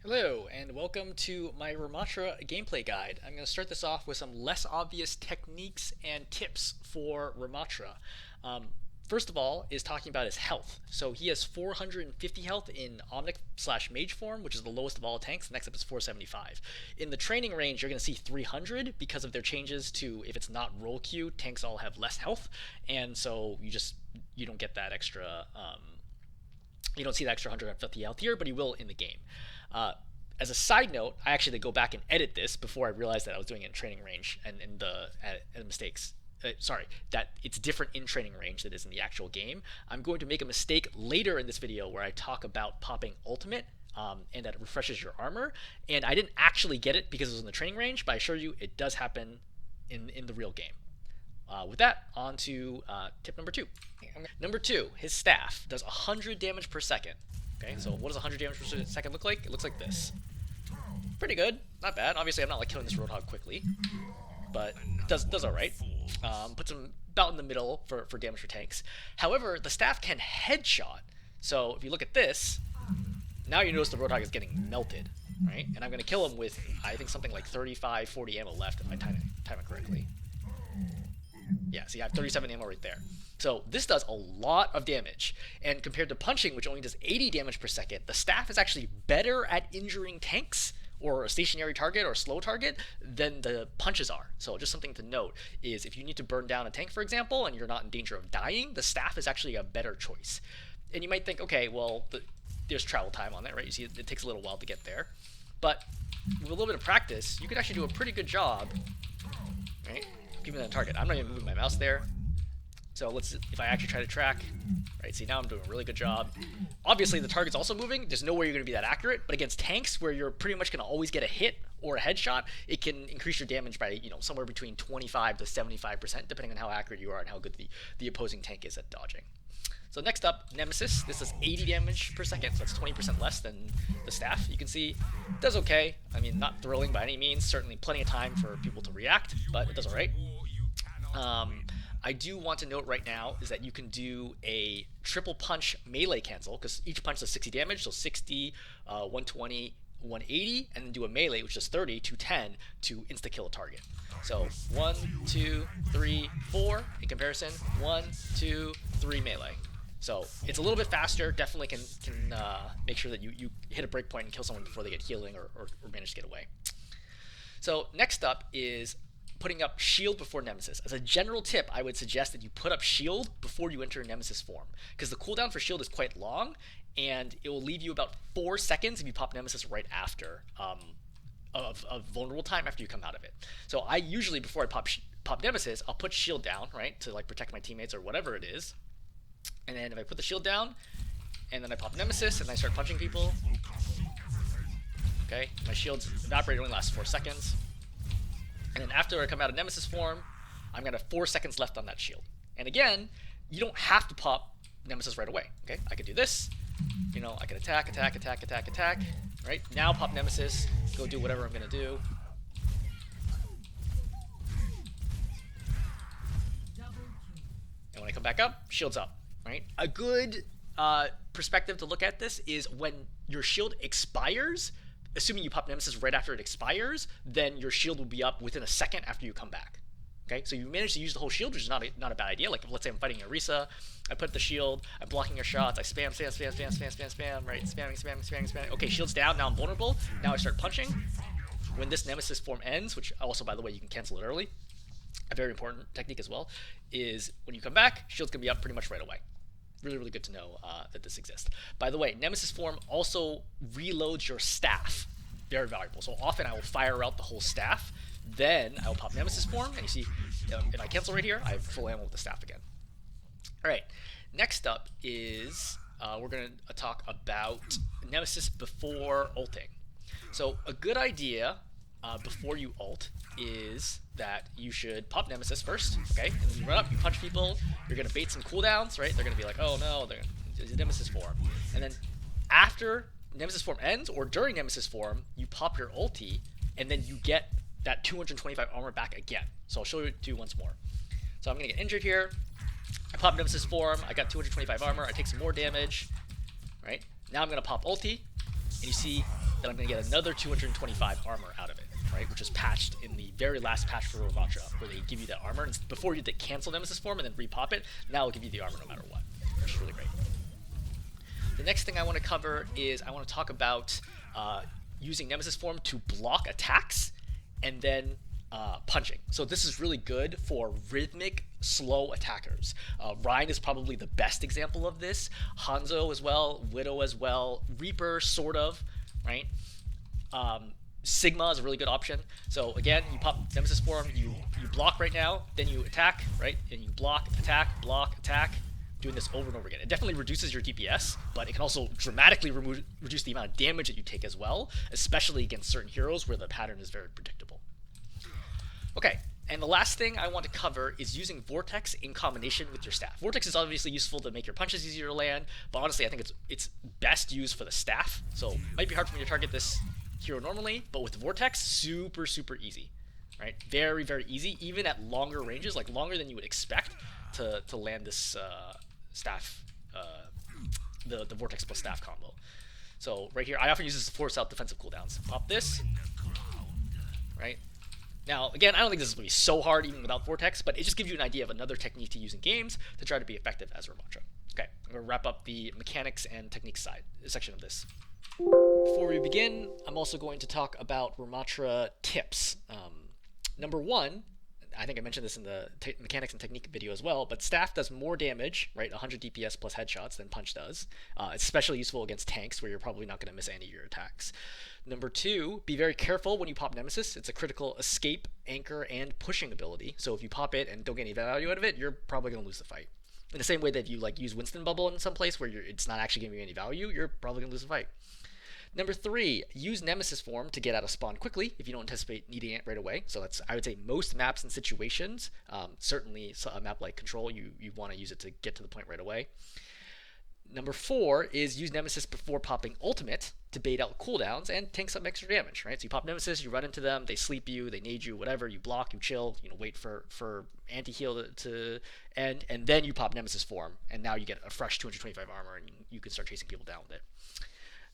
Hello, and welcome to my Rammatra gameplay guide. I'm going to start this off with some less obvious techniques and tips for Rammatra. Um, First of all, is talking about his health. So he has 450 health in Omnic slash Mage form, which is the lowest of all tanks. Next up is 475. In the training range, you're going to see 300 because of their changes to if it's not roll queue, tanks all have less health, and so you don't get that extra. You don't see the extra 150 health here, but you will in the game. Uh, as a side note, I actually go back and edit this before I realized that I was doing it in training range and in the mistakes. Sorry, that it's different in training range than it is in the actual game. I'm going to make a mistake later in this video where I talk about popping ultimate and that it refreshes your armor. And I didn't actually get it because it was in the training range, but I assure you it does happen in the real game. With that, on to tip number 2. Number 2, his staff does 100 damage per second. Okay, so what does 100 damage per second look like? It looks like this. Pretty good, not bad. Obviously, I'm not like killing this Roadhog quickly, but does all right. Puts him about in the middle for damage for tanks. However, the staff can headshot. So if you look at this, now you notice the Roadhog is getting melted, right? And I'm going to kill him with, I think, something like 35, 40 ammo left if I time it correctly. Yeah, see, I have 37 ammo right there. So this does a lot of damage, and compared to punching, which only does 80 damage per second, the staff is actually better at injuring tanks or a stationary target or a slow target than the punches are. So just something to note is if you need to burn down a tank, for example, and you're not in danger of dying, the staff is actually a better choice. And you might think, okay, well, there's travel time on that, right? You see, it takes a little while to get there. But with a little bit of practice, you could actually do a pretty good job, right? Keeping that target. I'm not even moving my mouse there. So if I actually try to track, right, see now I'm doing a really good job. Obviously the target's also moving, there's no way you're going to be that accurate, but against tanks where you're pretty much going to always get a hit or a headshot, it can increase your damage by, somewhere between 25 to 75%, depending on how accurate you are and how good the opposing tank is at dodging. So next up, Nemesis. This is 80 damage per second, so that's 20% less than the staff. You can see it does okay. I mean, not thrilling by any means, certainly plenty of time for people to react, but it does alright. I do want to note right now is that you can do a triple punch melee cancel, because each punch does 60 damage, so 60, 120, 180, and then do a melee, which is 30, 210, to insta-kill a target. So 1, 2, 3, 4 in comparison, 1, 2, 3 melee. So it's a little bit faster, definitely can make sure that you hit a breakpoint and kill someone before they get healing or manage to get away. So next up is putting up shield before Nemesis. As a general tip, I would suggest that you put up shield before you enter Nemesis form, because the cooldown for shield is quite long, and it will leave you about 4 seconds if you pop Nemesis right after of vulnerable time after you come out of it. So I usually, before I pop Nemesis, I'll put shield down, right, to like protect my teammates or whatever it is. And then if I put the shield down, and then I pop Nemesis and I start punching people, okay, my shield's evaporated, only lasts 4 seconds. And then after I come out of Nemesis form, I'm going to have 4 seconds left on that shield. And again, you don't have to pop Nemesis right away, okay? I could do this, I could attack, right? Now pop Nemesis, go do whatever I'm going to do. And when I come back up, shield's up, right? A good perspective to look at this is when your shield expires. Assuming you pop Nemesis right after it expires, then your shield will be up within a second after you come back. Okay, so you manage to use the whole shield, which is not a bad idea. Like, let's say I'm fighting Orisa, I put the shield, I'm blocking your shots, I spam, right? Spamming. Okay, shield's down, now I'm vulnerable. Now I start punching. When this Nemesis form ends, which also, by the way, you can cancel it early, a very important technique as well, is when you come back, shield's gonna be up pretty much right away. Really, really good to know that this exists. By the way, Nemesis form also reloads your staff. Very valuable. So often I will fire out the whole staff, then I will pop Nemesis form, and you see, if I cancel right here, I have full ammo with the staff again. Alright, next up is, we're going to talk about Nemesis before ulting. So a good idea before you ult is that you should pop Nemesis first, okay? And then you run up, you punch people, you're gonna bait some cooldowns, right? They're gonna be like, oh no, there's a Nemesis form. And then after Nemesis form ends, or during Nemesis form, you pop your ulti, and then you get that 225 armor back again. So I'll show it to you once more. So I'm gonna get injured here, I pop Nemesis form, I got 225 armor, I take some more damage, right? Now I'm gonna pop ulti, and you see then I'm going to get another 225 armor out of it, right? Which is patched in the very last patch for Rammatra, where they give you that armor. And before you did cancel Nemesis form and then repop it, now it'll give you the armor no matter what, which is really great. The next thing I want to cover is I want to talk about using Nemesis form to block attacks and then punching. So this is really good for rhythmic, slow attackers. Rein is probably the best example of this. Hanzo as well, Widow as well, Reaper sort of, right? Sigma is a really good option. So again, you pop Nemesis form, you block right now, then you attack, right? And you block, attack, doing this over and over again. It definitely reduces your DPS, but it can also dramatically reduce the amount of damage that you take as well, especially against certain heroes where the pattern is very predictable. Okay, and the last thing I want to cover is using Vortex in combination with your staff. Vortex is obviously useful to make your punches easier to land, but honestly I think it's best used for the staff. So it might be hard for me to target this hero normally, but with Vortex, super easy, right? Very easy, even at longer ranges, like longer than you would expect to land this staff, the Vortex plus staff combo. So right here, I often use this to force out defensive cooldowns. Pop this, right? Now, again, I don't think this is going to be so hard even without Vortex, but it just gives you an idea of another technique to use in games to try to be effective as Rammatra. Okay, I'm going to wrap up the mechanics and techniques section of this. Before we begin, I'm also going to talk about Rammatra tips. Number one, I think I mentioned this in the mechanics and technique video as well, but staff does more damage, right, 100 DPS plus headshots than punch does. It's especially useful against tanks where you're probably not going to miss any of your attacks. Number two, be very careful when you pop Nemesis. It's a critical escape, anchor, and pushing ability. So if you pop it and don't get any value out of it, you're probably going to lose the fight. In the same way that if you like use Winston Bubble in some place where it's not actually giving you any value, you're probably going to lose the fight. Number three, use Nemesis form to get out of spawn quickly if you don't anticipate needing it right away. So that's, I would say, most maps and situations. Certainly a map like Control, you want to use it to get to the point right away. Number four is use Nemesis before popping Ultimate to bait out cooldowns and tank some extra damage, right? So you pop Nemesis, you run into them, they sleep you, they nade you, whatever, you block, you chill, wait for anti-heal to end, and then you pop Nemesis form, and now you get a fresh 225 armor, and you can start chasing people down with it.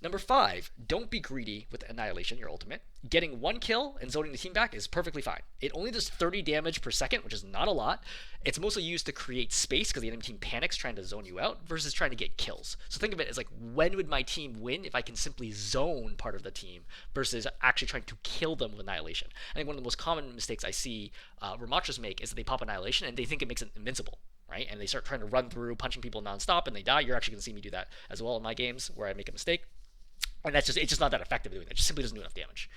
Number five, don't be greedy with Annihilation, your ultimate. Getting one kill and zoning the team back is perfectly fine. It only does 30 damage per second, which is not a lot. It's mostly used to create space because the enemy team panics trying to zone you out versus trying to get kills. So think of it as like, when would my team win if I can simply zone part of the team versus actually trying to kill them with Annihilation? I think one of the most common mistakes I see Rammatras make is that they pop Annihilation and they think it makes it invincible. Right? And they start trying to run through, punching people nonstop, and they die. You're actually going to see me do that as well in my games where I make a mistake. And it's just not that effective at doing that. It just simply doesn't do enough damage.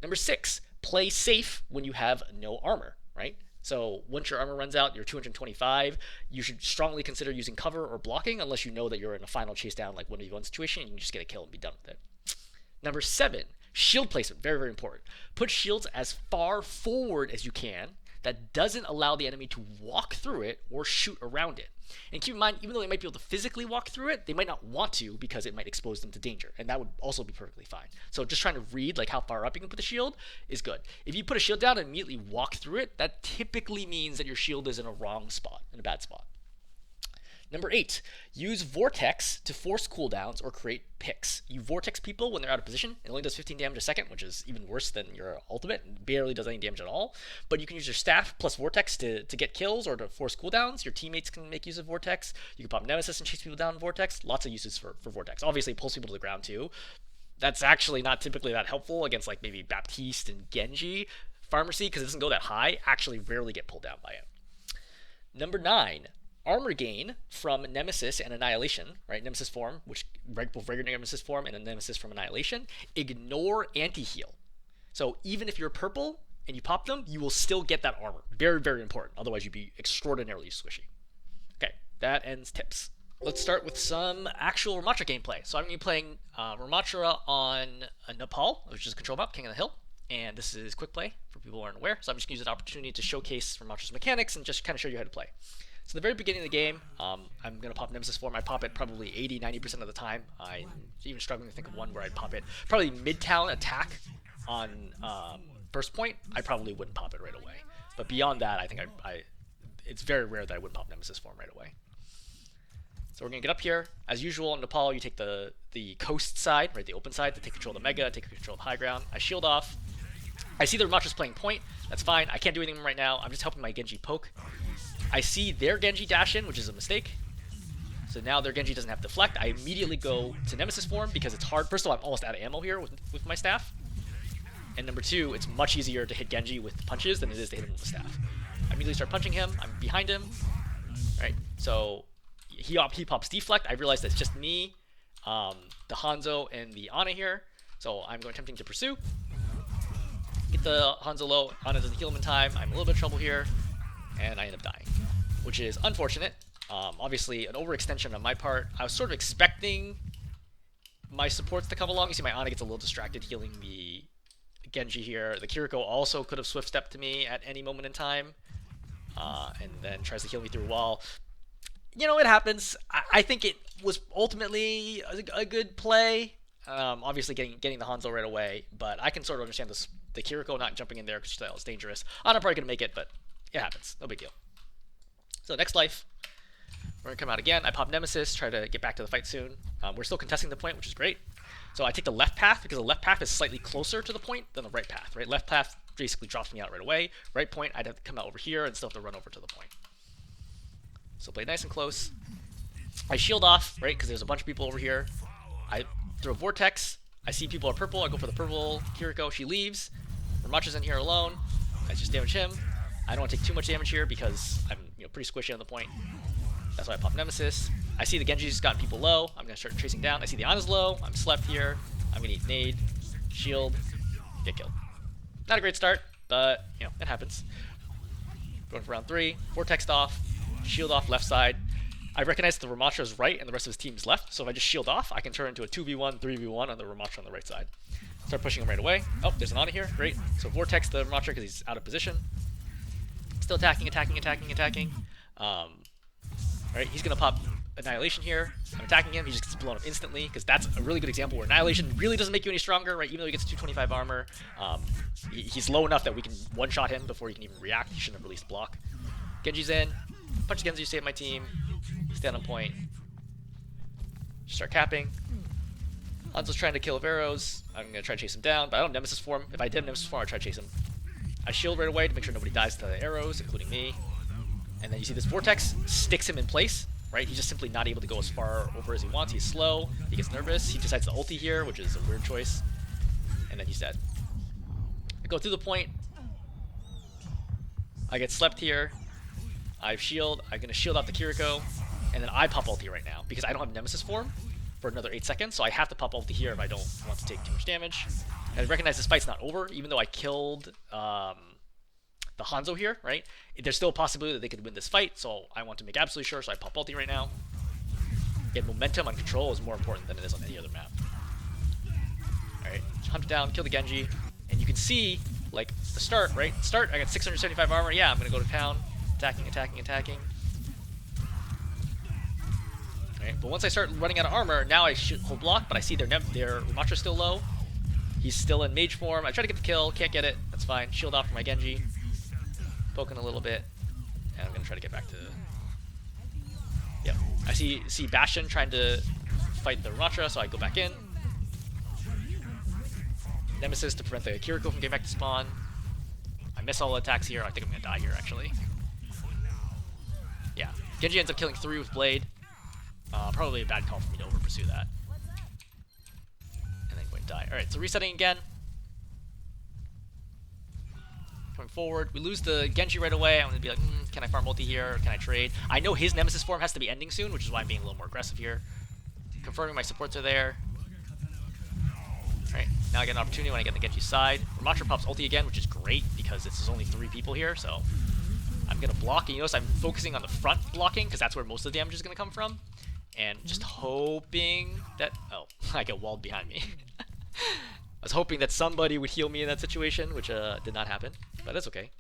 Number six, play safe when you have no armor, right? So once your armor runs out, you're 225, you should strongly consider using cover or blocking unless you know that you're in a final chase down like 1v1 situation and you can just get a kill and be done with it. Number seven, shield placement, very important. Put shields as far forward as you can that doesn't allow the enemy to walk through it or shoot around it. And keep in mind, even though they might be able to physically walk through it, they might not want to because it might expose them to danger, and that would also be perfectly fine. So just trying to read like how far up you can put the shield is good. If you put a shield down and immediately walk through it, that typically means that your shield is in a wrong spot, in a bad spot. Number eight, use Vortex to force cooldowns or create picks. You Vortex people when they're out of position. It only does 15 damage a second, which is even worse than your ultimate. It barely does any damage at all. But you can use your staff plus Vortex to get kills or to force cooldowns. Your teammates can make use of Vortex. You can pop Nemesis and chase people down in Vortex. Lots of uses for Vortex. Obviously, it pulls people to the ground too. That's actually not typically that helpful against like maybe Baptiste and Genji. Pharmacy, because it doesn't go that high, actually rarely get pulled down by it. Number nine, armor gain from Nemesis and Annihilation, right? Nemesis form, which both regular Nemesis form and a Nemesis from Annihilation, ignore anti-heal. So even if you're purple and you pop them, you will still get that armor. Very important. Otherwise, you'd be extraordinarily squishy. Okay, that ends tips. Let's start with some actual Rammatra gameplay. So I'm going to be playing Rammatra on Nepal, which is a control map, King of the Hill. And this is quick play for people who aren't aware. So I'm just going to use an opportunity to showcase Rammatra's mechanics and just kind of show you how to play. So the very beginning of the game, I'm going to pop Nemesis form. I pop it probably 80-90% of the time. I'm even struggling to think of one where I'd pop it. Probably Midtown attack on burst point, I probably wouldn't pop it right away. But beyond that, I think it's very rare that I wouldn't pop Nemesis form right away. So we're gonna get up here. As usual in Nepal, you take the coast side, right, the open side, to take control of the mega, take control of the high ground. I shield off. I see the Ramatra's playing point. That's fine. I can't do anything right now. I'm just helping my Genji poke. I see their Genji dash in, which is a mistake. So now their Genji doesn't have deflect. I immediately go to Nemesis form because it's hard. First of all, I'm almost out of ammo here with my staff. And number two, it's much easier to hit Genji with punches than it is to hit him with the staff. I immediately start punching him. I'm behind him. Right. So he pops deflect. I realize that's just me, the Hanzo, and the Ana here. So I'm attempting to pursue. Get the Hanzo low. Ana doesn't heal him in time. I'm a little bit of trouble here, and I end up dying, which is unfortunate. Obviously, an overextension on my part. I was sort of expecting my supports to come along. You see my Ana gets a little distracted healing the Genji here. The Kiriko also could have swift stepped to me at any moment in time, and then tries to heal me through a wall. You know, it happens. I think it was ultimately a good play. Obviously, getting the Hanzo right away, but I can sort of understand the Kiriko not jumping in there because she thought it was dangerous. Ana probably gonna make it, but it happens. No big deal. So next life, we're gonna come out again. I pop Nemesis, try to get back to the fight soon. We're still contesting the point, which is great. So I take the left path because the left path is slightly closer to the point than the right path. Right, left path basically drops me out right away. Right point, I'd have to come out over here and still have to run over to the point. So play nice and close. I shield off, right, because there's a bunch of people over here. I throw Vortex. I see people are purple. I go for the purple Kiriko. She leaves. Ramatra's in here alone. I just damage him. I don't want to take too much damage here because I'm pretty squishy on the point. That's why I pop Nemesis. I see the Genji's got people low. I'm going to start chasing down. I see the Ana's low. I'm slept here. I'm going to eat nade, shield, get killed. Not a great start, but, it happens. Going for round 3. Vortex off. Shield off left side. I recognize the Rammatra is right and the rest of his team is left, so if I just shield off, I can turn into a 2v1, 3v1 on the Rammatra on the right side. Start pushing him right away. Oh, there's an Ana here. Great. So Vortex the Rammatra because he's out of position. Still attacking. Alright, he's going to pop Annihilation here. I'm attacking him. He just gets blown up instantly because that's a really good example where Annihilation really doesn't make you any stronger, right? Even though he gets 225 armor, he's low enough that we can one-shot him before he can even react. He shouldn't have released block. Genji's in. Punch Genji to save my team. Stand on point. Just start capping. Hanzo's trying to kill Averos. I'm going to try to chase him down, but I don't have Nemesis form. If I did have Nemesis form, I'd try to chase him. I shield right away to make sure nobody dies to the arrows, including me. And then you see this Vortex sticks him in place, right? He's just simply not able to go as far over as he wants. He's slow. He gets nervous. He decides to ulti here, which is a weird choice. And then he's dead. I go through the point. I get slept here. I have shield. I'm going to shield out the Kiriko. And then I pop ulti right now because I don't have Nemesis form for another 8 seconds. So I have to pop ulti here if I don't want to take too much damage. And I recognize this fight's not over, even though I killed the Hanzo here, right? There's still a possibility that they could win this fight, so I want to make absolutely sure, so I pop ulti right now. Again, momentum on control is more important than it is on any other map. Alright, hunt down, kill the Genji, and you can see, like, the start, right? Start, I got 675 armor, yeah, I'm gonna go to town. Attacking. Alright, but once I start running out of armor, now I should hold block, but I see their Ramatra still low. He's still in mage form. I try to get the kill, can't get it, that's fine. Shield off for my Genji. Poking a little bit, and I'm gonna try to get back to. Yep, I see Bastion trying to fight the Rammatra, so I go back in. Nemesis to prevent the Kiriko from getting back to spawn. I miss all the attacks here. I think I'm gonna die here actually. Yeah, Genji ends up killing 3 with Blade. Probably a bad call for me to over pursue that. And then go and die. All right, so resetting again. Coming forward, we lose the Genji right away. I'm gonna be like, can I farm multi here? Or can I trade? I know his Nemesis form has to be ending soon, which is why I'm being a little more aggressive here. Confirming my supports are there. Alright, now I get an opportunity when I get on the Genji's side. Rammatra pops ulti again, which is great because there's only 3 people here, so I'm gonna block. And you notice I'm focusing on the front blocking because that's where most of the damage is gonna come from. And just hoping that I get walled behind me. I was hoping that somebody would heal me in that situation, which did not happen, but that's okay.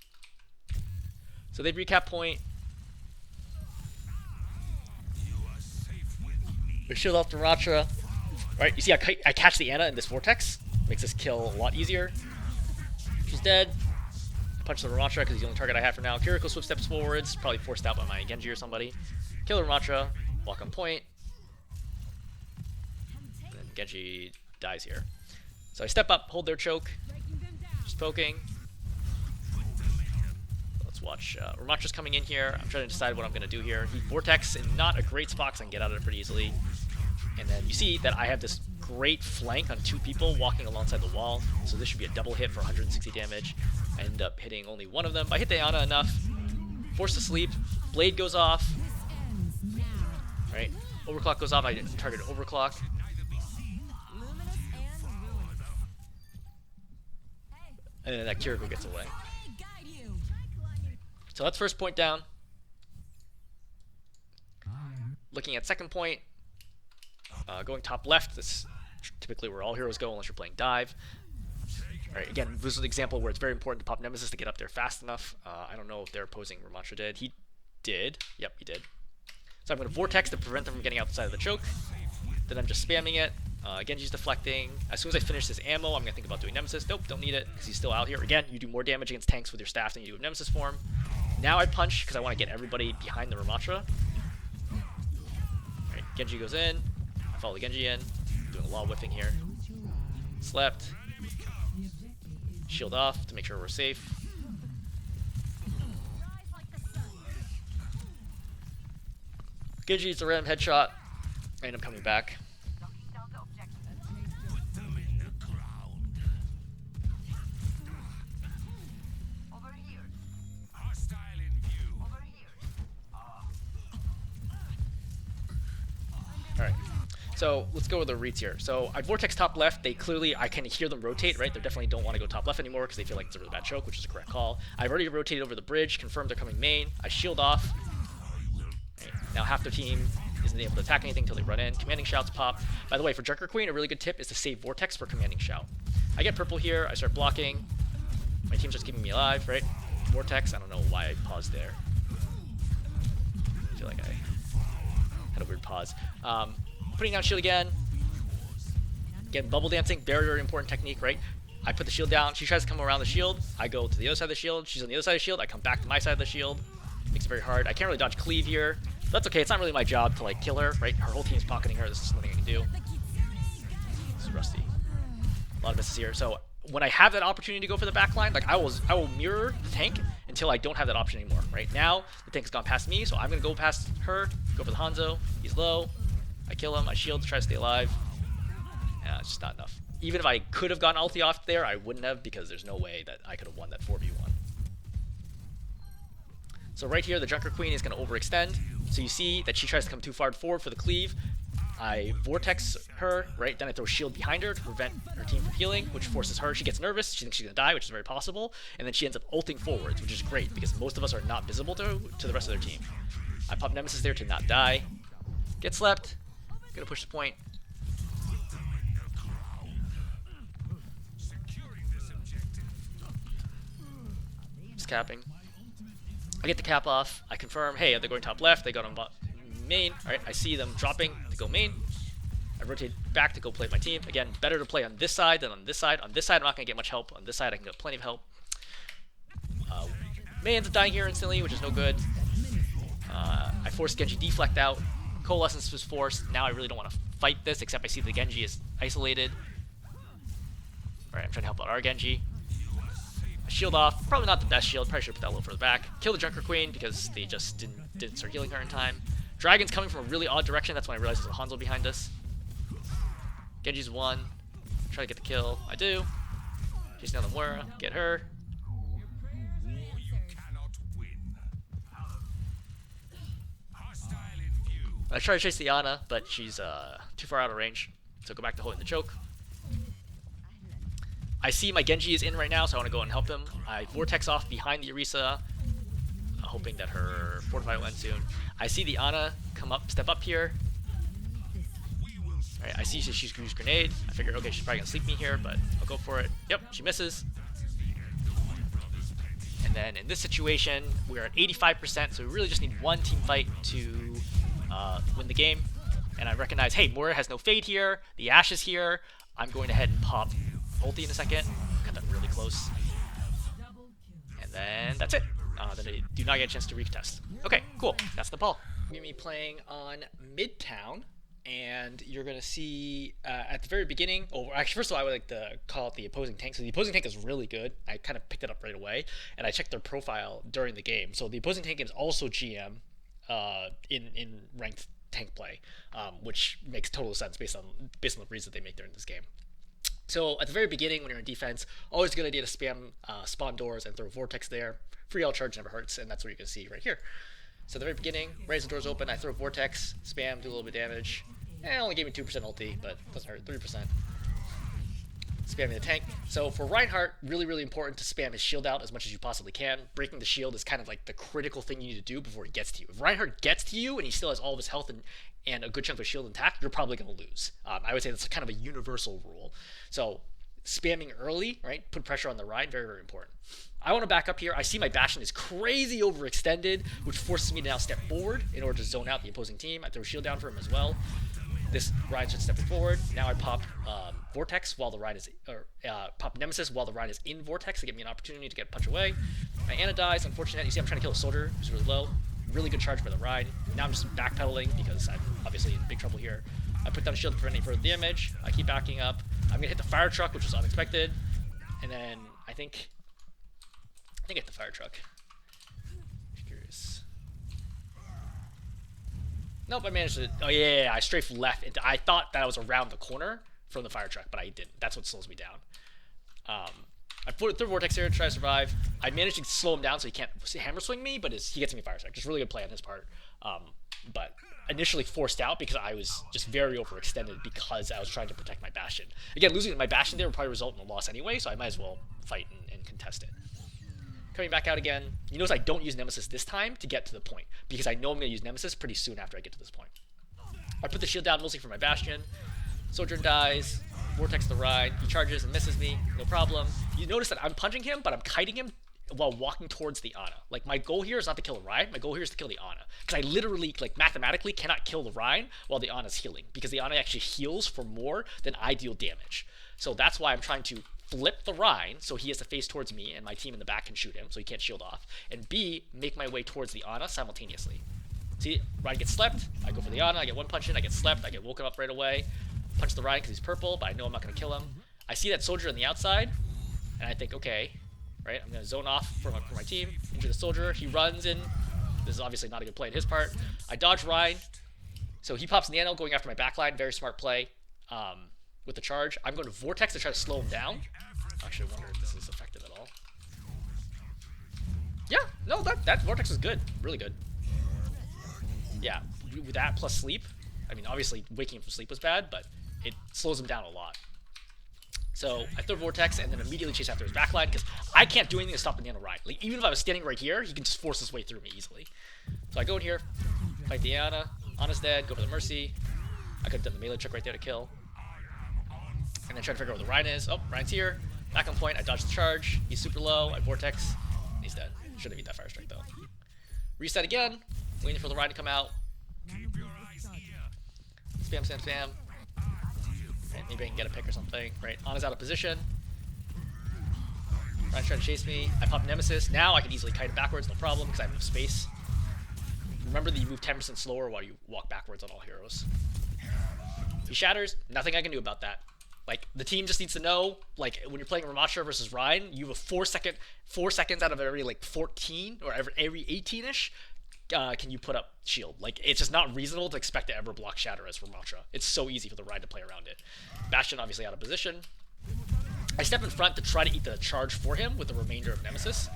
So they recap point. We shield off the Rammatra. Right, you see I catch the Ana in this Vortex. Makes this kill a lot easier. She's dead. I punch the Rammatra because he's the only target I have for now. Kiriko swift steps forwards, probably forced out by my Genji or somebody. Kill the Rammatra. walk on point, and then Genji dies here. So I step up, hold their choke, just poking. Let's watch. Rammatra's coming in here. I'm trying to decide what I'm going to do here. He vortex in not a great spot because I can get out of it pretty easily. And then you see that I have this great flank on 2 people walking alongside the wall. So this should be a double hit for 160 damage. I end up hitting only one of them. But I hit the Ana enough. Forced to sleep. Blade goes off. Right. Overclock goes off. I target overclock. And then that Kiriko gets away. So that's first point down. Looking at second point. Going top left. This is typically where all heroes go unless you're playing dive. Alright, again, this is an example where it's very important to pop Nemesis to get up there fast enough. I don't know if their opposing Rammatra did. He did. Yep, he did. So I'm going to Vortex to prevent them from getting outside of the choke. Then I'm just spamming it. Genji's deflecting. As soon as I finish this ammo, I'm going to think about doing Nemesis. Nope, don't need it because he's still out here. Again, you do more damage against tanks with your staff than you do with Nemesis form. Now I punch because I want to get everybody behind the Rammatra. Alright, Genji goes in. I follow Genji in. I'm doing a lot of whiffing here. Slept. Shield off to make sure we're safe. Genji hits a random headshot. I end up coming back. Alright, so let's go with the reads here. So I vortex top left. They clearly, I can hear them rotate, right? They definitely don't want to go top left anymore because they feel like it's a really bad choke, which is a correct call. I've already rotated over the bridge, confirmed they're coming main. I shield off. Right. Now half their team isn't able to attack anything until they run in. Commanding shouts pop. By the way, for Junker Queen, a really good tip is to save vortex for commanding shout. I get purple here. I start blocking. My team's just keeping me alive, right? Vortex. I don't know why I paused there. I feel like I had a weird pause. Putting down shield again. Again, bubble dancing, very, very important technique, right? I put the shield down. She tries to come around the shield. I go to the other side of the shield. She's on the other side of the shield. I come back to my side of the shield. Makes it very hard. I can't really dodge cleave here. But that's okay. It's not really my job to like kill her, right? Her whole team's pocketing her. This is nothing I can do. This is rusty. A lot of misses here. So when I have that opportunity to go for the backline, like I will mirror the tank until I don't have that option anymore, right? Now the tank's gone past me, so I'm gonna go past her, go for the Hanzo. He's low. I kill him. I shield to try to stay alive. Yeah, it's just not enough. Even if I could have gotten ulti off there, I wouldn't have because there's no way that I could have won that 4v1. So right here, the Junker Queen is going to overextend. So you see that she tries to come too far forward for the cleave. I vortex her, right? Then I throw shield behind her to prevent her team from healing, which forces her. She gets nervous. She thinks she's going to die, which is very possible. And then she ends up ulting forwards, which is great because most of us are not visible to the rest of their team. I pop Nemesis there to not die. Get slept. Gonna push the point. Just capping. I get the cap off. I confirm, hey, they're going top left. They got on main. Alright, I see them dropping to go main. I rotate back to go play my team. Again, better to play on this side than on this side. On this side, I'm not gonna get much help. On this side, I can get plenty of help. May ends up dying here instantly, which is no good. I forced Genji deflect out. Coalescence was forced. Now I really don't want to fight this, except I see the Genji is isolated. Alright, I'm trying to help out our Genji. I shield off. Probably not the best shield. Probably should have put that a little further back. Kill the Junker Queen because they just didn't start healing her in time. Dragon's coming from a really odd direction. That's when I realized there's a Hanzo behind us. Genji's one. Try to get the kill. I do. Chasing down the Moira. Get her. I try to chase the Ana, but she's too far out of range. So go back to holding the choke. I see my Genji is in right now, so I want to go and help him. I vortex off behind the Orisa, hoping that her fortify will end soon. I see the Ana come up, step up here. Alright, I see she's used grenade. I figure, okay, she's probably gonna sleep me here, but I'll go for it. Yep, she misses. And then in this situation, we're at 85%, so we really just need one team fight to win the game. And I recognize, hey, Moira has no fade here. The Ashe is here. I'm going ahead and pop ulti in a second. Cut that really close. And then that's it. Then I do not get a chance to recontest. Okay, cool. That's Nepal. We're going to be playing on Midtown, and you're going to see at the very beginning, actually, first of all, I would like to call it the opposing tank. So the opposing tank is really good. I kind of picked it up right away, and I checked their profile during the game. So the opposing tank is also GM in ranked tank play, which makes total sense based on the reads that they make during this game. So at the very beginning, when you're in defense, always a good idea to spam spawn doors and throw vortex there. Free all charge never hurts, and that's what you can see right here. So at the very beginning, right as the door's open, I throw vortex, spam, do a little bit of damage. It only gave me 2% ulti, but doesn't hurt, 3%. Spamming the tank. So for Reinhardt, really, really important to spam his shield out as much as you possibly can. Breaking the shield is kind of like the critical thing you need to do before he gets to you. If Reinhardt gets to you and he still has all of his health and a good chunk of his shield intact, you're probably going to lose. I would say that's kind of a universal rule. So spamming early, right, put pressure on the Rein, very, very important. I want to back up here. I see my Bastion is crazy overextended, which forces me to now step forward in order to zone out the opposing team. I throw shield down for him as well. This Rein should step forward. Now I pop Vortex while the Rein is, pop Nemesis while the Rein is in Vortex to give me an opportunity to get punch away. My Ana dies, unfortunate. You see I'm trying to kill a soldier who's really low. Really good charge by the Rein. Now I'm just backpedaling because I'm obviously in big trouble here. I put down a shield to prevent any further damage. I keep backing up. I'm gonna hit the fire truck, which was unexpected. And then I think I hit the fire truck. Just curious. Nope, I managed to. Oh yeah, I strafed left. I thought that I was around the corner from the fire truck, but I didn't. That's what slows me down. I put through vortex here to try to survive. I managed to slow him down so he can't hammer swing me, but he gets me fire strike. Just really good play on his part. But initially forced out because I was just very overextended because I was trying to protect my Bastion. Again, losing my Bastion there would probably result in a loss anyway, so I might as well fight and contest it. Coming back out again. You notice I don't use Nemesis this time to get to the point because I know I'm going to use Nemesis pretty soon after I get to this point. I put the shield down mostly for my Bastion. Soldier dies. Vortex the Rein. He charges and misses me. No problem. You notice that I'm punching him, but I'm kiting him while walking towards the Ana. Like, my goal here is not to kill the Rein. My goal here is to kill the Ana. Because I literally, like, mathematically cannot kill the Rein while the Ana's healing. Because the Ana actually heals for more than I deal damage. So that's why I'm trying to flip the Rein so he has to face towards me and my team in the back can shoot him so he can't shield off. And B, make my way towards the Ana simultaneously. See, Rein gets slept. I go for the Ana. I get one punch in. I get slept. I get woken up right away. Punch the Rein because he's purple, but I know I'm not going to kill him. I see that soldier on the outside, and I think, okay, right, I'm going to zone off for my team, injure the soldier. He runs in. This is obviously not a good play on his part. I dodge Rein, so he pops Nano going after my backline. Very smart play with the charge. I'm going to Vortex to try to slow him down. Actually, I wonder if this is effective at all. Yeah, no, that Vortex is good. Really good. Yeah, with that plus sleep. I mean, obviously, waking from sleep was bad, but it slows him down a lot. So I throw Vortex and then immediately chase after his backline because I can't do anything to stop the Nano Rein. Like, even if I was standing right here, he can just force his way through me easily. So I go in here, fight the Ana. Ana's dead, go for the Mercy. I could have done the melee trick right there to kill. And then try to figure out where the Rein is. Oh, Rein's here. Back on point, I dodge the charge. He's super low, I Vortex. He's dead. Should have beat that fire strike though. Reset again, waiting for the Rein to come out. Spam, spam, spam. Right, maybe I can get a pick or something. Right, Ana's out of position. Rein's trying to chase me. I pop Nemesis. Now I can easily kite it backwards, no problem, because I have enough space. Remember that you move 10% slower while you walk backwards on all heroes. He shatters. Nothing I can do about that. Like, the team just needs to know, like, when you're playing Rammatra versus Rein, you have a 4 seconds out of every, like, 14, or every 18-ish, can you put up shield. Like, it's just not reasonable to expect to ever block shatter as Rammatra. It's so easy for the Rein to play around it. Bastion obviously out of position. I step in front to try to eat the charge for him with the remainder of Nemesis.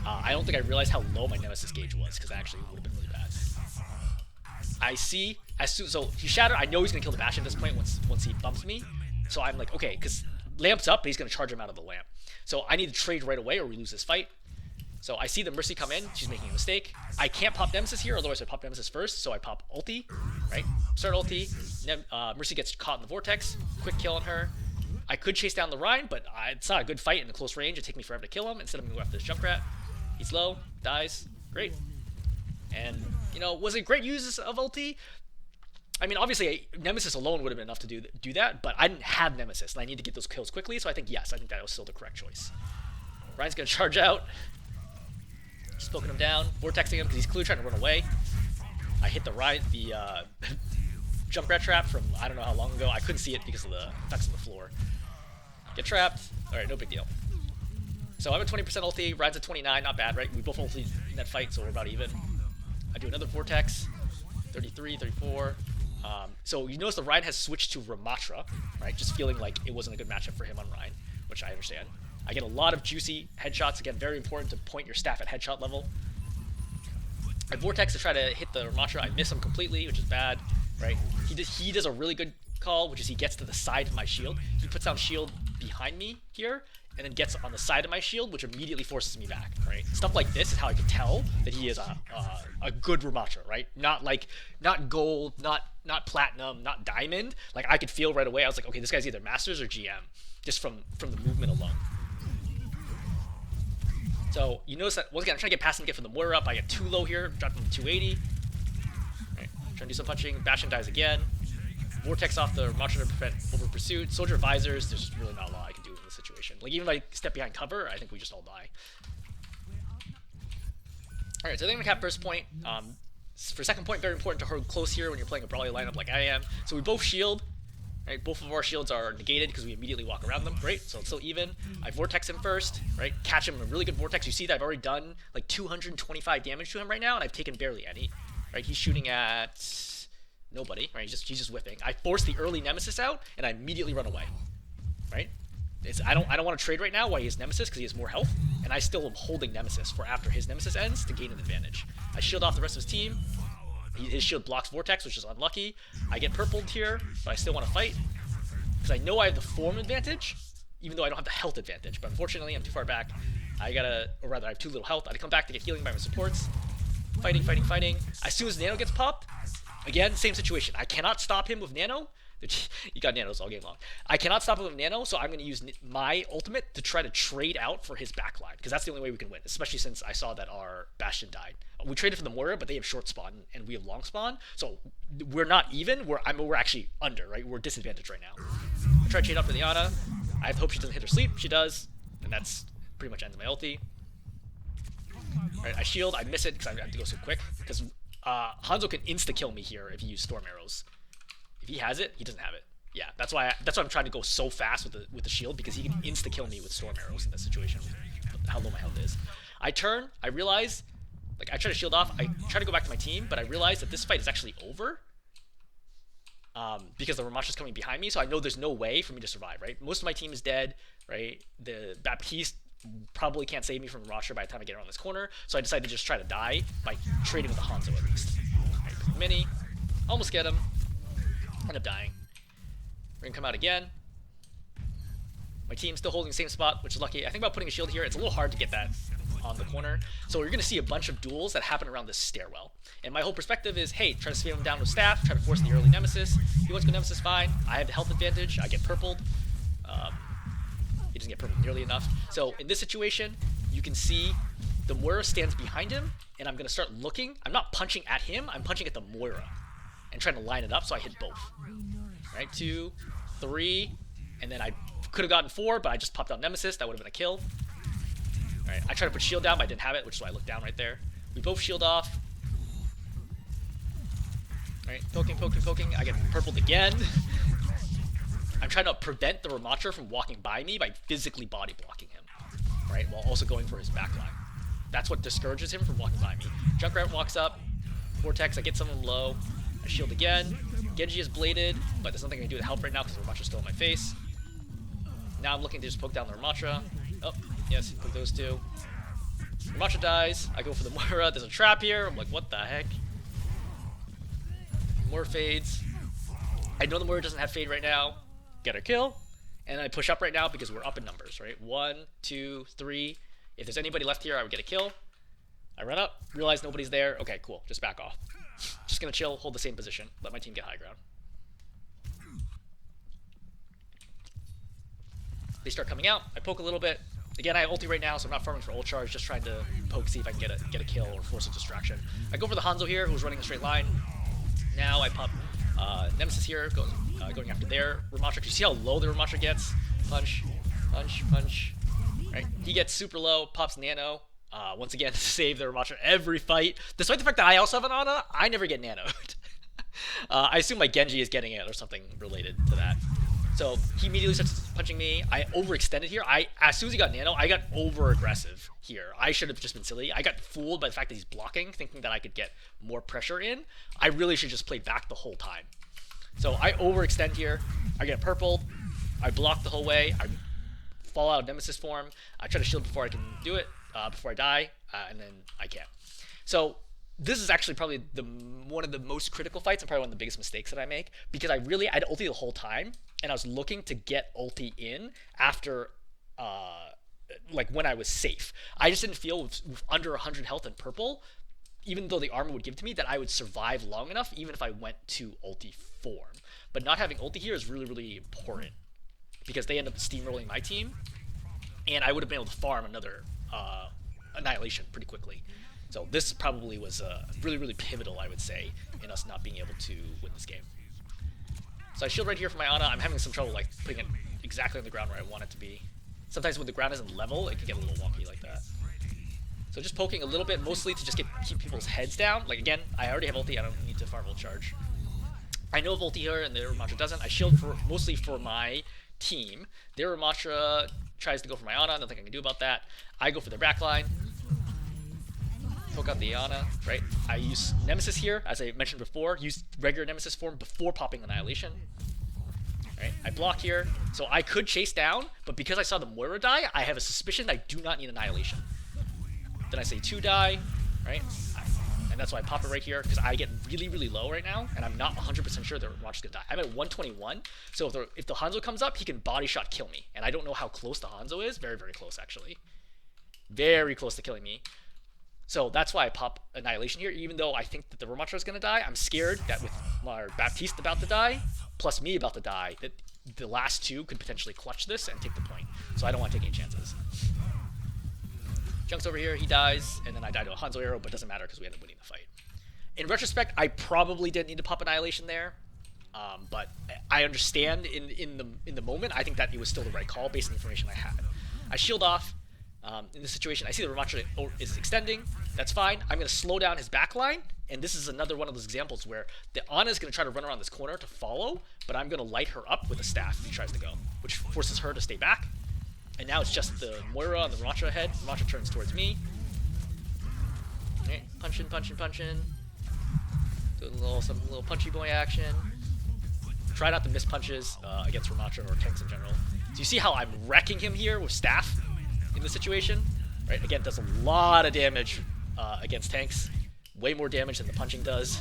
I don't think I realized how low my Nemesis gauge was, because actually it would have been really bad. I see, so he shattered. I know he's going to kill the Bastion at this point once he bumps me. So I'm like, okay, because Lamp's up, but he's going to charge him out of the Lamp. So I need to trade right away or we lose this fight. So I see the Mercy come in. She's making a mistake. I can't pop Nemesis here, otherwise I pop Nemesis first. So I pop ulti, right? Start ulti. Mercy gets caught in the Vortex. Quick kill on her. I could chase down the Rein, but it's not a good fight in the close range. It'd take me forever to kill him. Instead, I'm going to go after this Junkrat. He's low. Dies. Great. And, you know, was it great use of ulti? I mean, obviously, Nemesis alone would have been enough to do that, but I didn't have Nemesis, and I need to get those kills quickly, so I think, yes, I think that was still the correct choice. Rein's going to charge out. Just poking him down, vortexing him, because he's clearly trying to run away. I hit the Junkrat trap from I don't know how long ago. I couldn't see it because of the effects on the floor. Get trapped. Alright, no big deal. So I'm at 20% ulti, Ryan's at 29, not bad, right? We both ulti in that fight, so we're about even. I do another Vortex, 33, 34. So you notice the Ryan has switched to Rammatra, right? Just feeling like it wasn't a good matchup for him on Ryan, which I understand. I get a lot of juicy headshots. Again, very important to point your staff at headshot level. I Vortex to try to hit the Rammatra. I miss him completely, which is bad, right? He does a really good call, which is he gets to the side of my shield. He puts down shield behind me here, and then gets on the side of my shield, which immediately forces me back, right? Stuff like this is how I can tell that he is a good Rammatra, right? Not gold, not platinum, not diamond. Like, I could feel right away, I was like, okay, this guy's either Masters or GM, just from the movement alone. So, you notice that, once again, I'm trying to get past him, get from the Moira up. I get too low here, drop him to 280. Right, trying to do some punching. Bastion dies again. Vortex off the Rammatra to prevent over pursuit. Soldier visors, there's just really not a lot I can do in this situation. Like, even if I step behind cover, I think we just all die. Alright, so I think I'm gonna cap first point. For second point, very important to hold close here when you're playing a brawly lineup like I am. So we both shield. Right, both of our shields are negated because we immediately walk around them. Great, so it's still even. I Vortex him first, right? Catch him in a really good Vortex. You see that I've already done like 225 damage to him right now, and I've taken barely any. Right, he's shooting at nobody. Right, he's just whipping. I force the early Nemesis out, and I immediately run away. Right, I don't want to trade right now while he has Nemesis because he has more health, and I still am holding Nemesis for after his Nemesis ends to gain an advantage. I shield off the rest of his team. His shield blocks Vortex, which is unlucky. I get purpled here, but I still want to fight. Because I know I have the form advantage, even though I don't have the health advantage. But unfortunately, I'm too far back. I have too little health. I come back to get healing by my supports. Fighting. As soon as Nano gets popped, again, same situation. I cannot stop him with Nano. You got Nanos all game long. I cannot stop him with Nano, so I'm going to use my ultimate to try to trade out for his backline, because that's the only way we can win, especially since I saw that our Bastion died. We traded for the Moira, but they have short spawn, and we have long spawn, so we're not even. We're actually under, right? We're disadvantaged right now. I try to trade up for the Ana. I hope she doesn't hit her sleep. She does, and that's pretty much ends my ulti. Right, I shield. I miss it because I have to go so quick, because Hanzo can insta-kill me here if he uses Storm Arrows. If he has it, he doesn't have it. Yeah, that's why I'm trying to go so fast with the shield, because he can insta-kill me with Storm Arrows in this situation. How low my health is. I turn. I realize, like, I try to shield off. I try to go back to my team, but I realize that this fight is actually over. Because the Rammatra's coming behind me, so I know there's no way for me to survive, right? Most of my team is dead, right? The Baptiste probably can't save me from Rammatra by the time I get around this corner, so I decided to just try to die by trading with the Hanzo at least. Right, mini. Almost get him. End up dying. We're gonna come out again. My team's still holding the same spot, which is lucky. I think about putting a shield here. It's a little hard to get that on the corner. So you're gonna see a bunch of duels that happen around this stairwell. And my whole perspective is, hey, try to spam him down with staff, try to force the early Nemesis. He wants to go Nemesis, fine. I have the health advantage. I get purpled. He doesn't get purpled nearly enough. So in this situation, you can see the Moira stands behind him, and I'm gonna start looking. I'm not punching at him, I'm punching at the Moira and trying to line it up so I hit both. Right, 2, 3, and then I could have gotten 4, but I just popped out Nemesis. That would have been a kill. Alright, I tried to put shield down, but I didn't have it, which is why I looked down right there. We both shield off. Alright, poking. I get purpled again. I'm trying to prevent the Rammatra from walking by me by physically body blocking him. Right, while also going for his backline. That's what discourages him from walking by me. Junkrat walks up. Vortex, I get some of them low. I shield again. Genji is bladed, but there's nothing I can do to help right now because the Rammatra's still in my face. Now I'm looking to just poke down the Rammatra. Oh, yes, poke those two. Rammatra dies. I go for the Moira. There's a trap here. I'm like, what the heck? Moira fades. I know the Moira doesn't have fade right now. Get her kill. And I push up right now because we're up in numbers, right? 1, 2, 3. If there's anybody left here, I would get a kill. I run up, realize nobody's there. Okay, cool. Just back off. Just gonna chill, hold the same position, let my team get high ground. They start coming out, I poke a little bit. Again, I have ulti right now, so I'm not farming for ult charge, just trying to poke, see if I can get a kill or force a distraction. I go for the Hanzo here, who's running a straight line. Now I pop Nemesis here, going after their Rammatra. You see how low the Rammatra gets? Punch. Right? He gets super low, pops Nano. Once again, save the Rammatra every fight. Despite the fact that I also have an Ana, I never get nanoed. I assume my Genji is getting it or something related to that. So he immediately starts punching me. I overextended here. As soon as he got nano, I got over aggressive here. I should have just been silly. I got fooled by the fact that he's blocking, thinking that I could get more pressure in. I really should just play back the whole time. So I overextend here. I get purpled. I block the whole way. I fall out of Nemesis form. I try to shield before I can do it, before I die, and then I can't. So this is actually probably one of the most critical fights and probably one of the biggest mistakes that I make, because I had ulti the whole time, and I was looking to get ulti in after, like when I was safe. I just didn't feel with under 100 health and purple, even though the armor would give to me, that I would survive long enough even if I went to ulti form. But not having ulti here is really, really important, because they end up steamrolling my team, and I would have been able to farm another annihilation pretty quickly. So this probably was really, really pivotal, I would say, in us not being able to win this game. So I shield right here for my Ana. I'm having some trouble like putting it exactly on the ground where I want it to be. Sometimes when the ground isn't level, it can get a little wonky like that. So just poking a little bit, mostly to just keep people's heads down. Like again, I already have ulti, I don't need to farm ult charge. I know of ulti here, and their Rammatra doesn't. I shield mostly for my team. Their Rammatra tries to go for my Ana, nothing I can do about that. I go for their backline. Poke out the Ana, right? I use Nemesis here, as I mentioned before. Use regular Nemesis form before popping Annihilation. Right? I block here, so I could chase down, but because I saw the Moira die, I have a suspicion that I do not need Annihilation. Then I say 2 die, right? And that's why I pop it right here, because I get really, really low right now, and I'm not 100% sure the Rammtra's gonna die. I'm at 121, so if the Hanzo comes up, he can body shot kill me. And I don't know how close the Hanzo is. Very, very close, actually. Very close to killing me. So that's why I pop Annihilation here, even though I think that the Rammatra is going to die. I'm scared that with my Baptiste about to die, plus me about to die, that the last two could potentially clutch this and take the point. So I don't want to take any chances. Junk's over here, he dies, and then I die to a Hanzo arrow, but it doesn't matter because we end up winning the fight. In retrospect, I probably didn't need to pop Annihilation there, but I understand in the moment, I think that it was still the right call based on the information I had. I shield off. In this situation, I see the Rammatra is extending. That's fine. I'm going to slow down his backline, and this is another one of those examples where the Ana is going to try to run around this corner to follow, but I'm going to light her up with a staff if he tries to go, which forces her to stay back. And now it's just the Moira on the Rammatra head. Rammatra turns towards me. Okay, punching, punching, punching. Doing some little punchy boy action. Try not to miss punches against Rammatra or tanks in general. So you see how I'm wrecking him here with staff in this situation, right? Again, does a lot of damage against tanks. Way more damage than the punching does.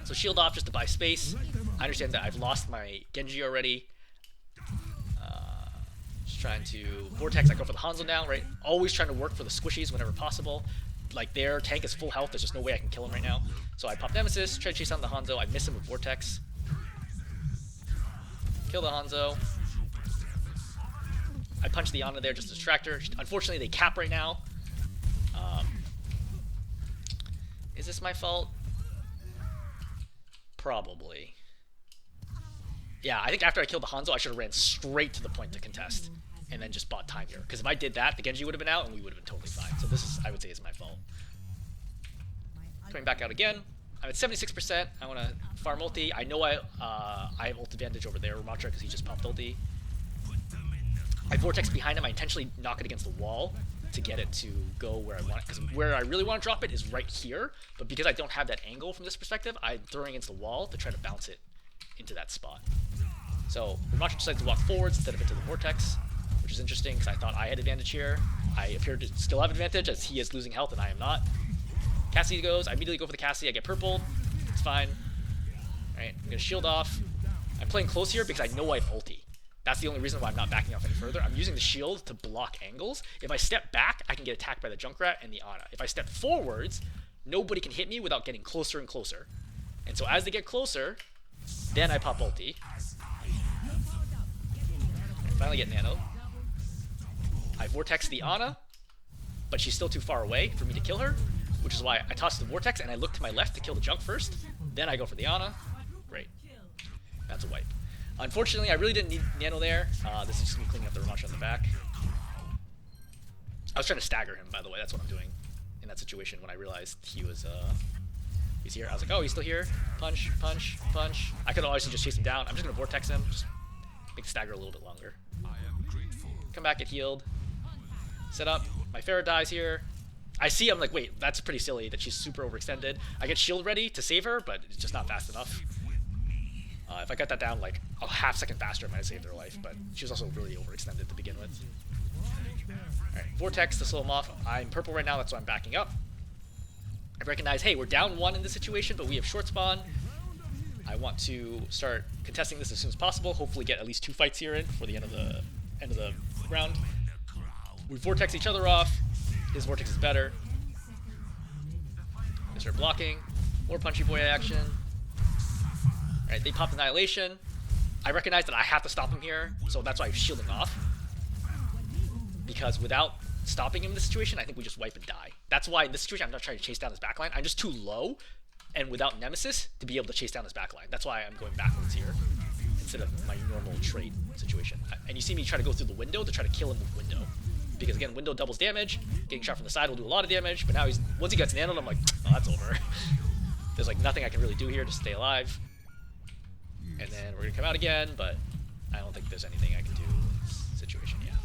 So shield off just to buy space. I understand that I've lost my Genji already. Just trying to Vortex. I go for the Hanzo now, right? Always trying to work for the squishies whenever possible. Like their tank is full health. There's just no way I can kill him right now. So I pop Nemesis, try to chase down the Hanzo. I miss him with Vortex. Kill the Hanzo. I punch the Ana there just to distract her. Unfortunately, they cap right now. Is this my fault? Probably. Yeah, I think after I killed the Hanzo, I should have ran straight to the point to contest. And then just bought time here. Because if I did that, the Genji would have been out and we would have been totally fine. So this is, I would say, is my fault. Coming back out again. I'm at 76%. I want to farm ulti. I know I have ult advantage over there, Rammatra, because he just popped ulti. I Vortex behind him. I intentionally knock it against the wall to get it to go where I want it. Because where I really want to drop it is right here. But because I don't have that angle from this perspective, I'm throwing against the wall to try to bounce it into that spot. So Rammatra decides to walk forwards instead of into the Vortex, which is interesting because I thought I had advantage here. I appear to still have advantage as he is losing health and I am not. Cassie goes. I immediately go for the Cassie. I get purpled. It's fine. Alright, I'm going to shield off. I'm playing close here because I know I have ulti. That's the only reason why I'm not backing off any further. I'm using the shield to block angles. If I step back, I can get attacked by the Junkrat and the Ana. If I step forwards, nobody can hit me without getting closer and closer. And so as they get closer, then I pop ulti. I finally get nano. I Vortex the Ana, but she's still too far away for me to kill her, which is why I toss the Vortex and I look to my left to kill the Junk first. Then I go for the Ana. Great. That's a wipe. Unfortunately, I really didn't need nano there. This is just me cleaning up the Rammatra on the back. was trying to stagger him, by the way. That's what I'm doing in that situation when I realized he's here. I was like, oh, he's still here. Punch, punch, punch. I could obviously just chase him down. I'm just gonna vortex him. Just make the stagger a little bit longer. Come back, get healed. Set up. My Pharah dies here. I see, I'm like, wait, that's pretty silly that she's super overextended. I get shield ready to save her, but it's just not fast enough. If I got that down like a half second faster, I might have saved her life, but she was also really overextended to begin with. Alright, Vortex to slow him off. I'm purple right now, that's why I'm backing up. I recognize, hey, we're down 1 in this situation, but we have short spawn. I want to start contesting this as soon as possible, hopefully get at least 2 fights here in for the end of the round. We Vortex each other off. His Vortex is better. They start blocking. More Punchy Boy action. Alright, they pop Annihilation. I recognize that I have to stop him here, so that's why I'm shielding off. Because without stopping him in this situation, I think we just wipe and die. That's why in this situation, I'm not trying to chase down his backline. I'm just too low, and without Nemesis, to be able to chase down his backline. That's why I'm going backwards here, instead of my normal trade situation. And you see me try to go through the window to try to kill him with window. Because again, window doubles damage. Getting shot from the side will do a lot of damage, but now once he gets nanoed, I'm like, oh, that's over. There's like nothing I can really do here to stay alive. And then we're gonna come out again, but I don't think there's anything I can do in this situation yet.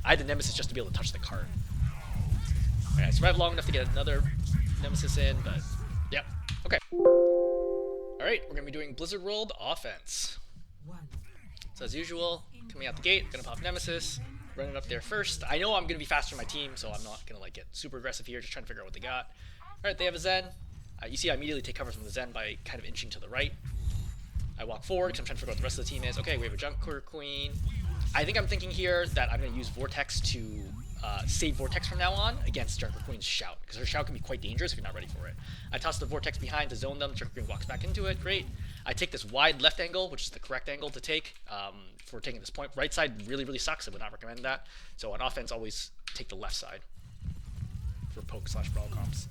I had the Nemesis just to be able to touch the cart. Alright, I survived long enough to get another Nemesis in, but yep. Okay. Alright, we're gonna be doing Blizzard World offense. So as usual, coming out the gate, gonna pop Nemesis. Running up there first. I know I'm going to be faster than my team, so I'm not going to like get super aggressive here, just trying to figure out what they got. Alright, they have a Zen. You see I immediately take cover from the Zen by kind of inching to the right. I walk forward because I'm trying to figure out what the rest of the team is. Okay, we have a Junker Queen. I think I'm thinking here that I'm going to use Vortex to save Vortex from now on against Junker Queen's Shout, because her Shout can be quite dangerous if you're not ready for it. I toss the Vortex behind to zone them. Junker Queen walks back into it. Great. I take this wide left angle, which is the correct angle to take for taking this point. Right side really, really sucks. I would not recommend that. So on offense, always take the left side for poke/brawl comps.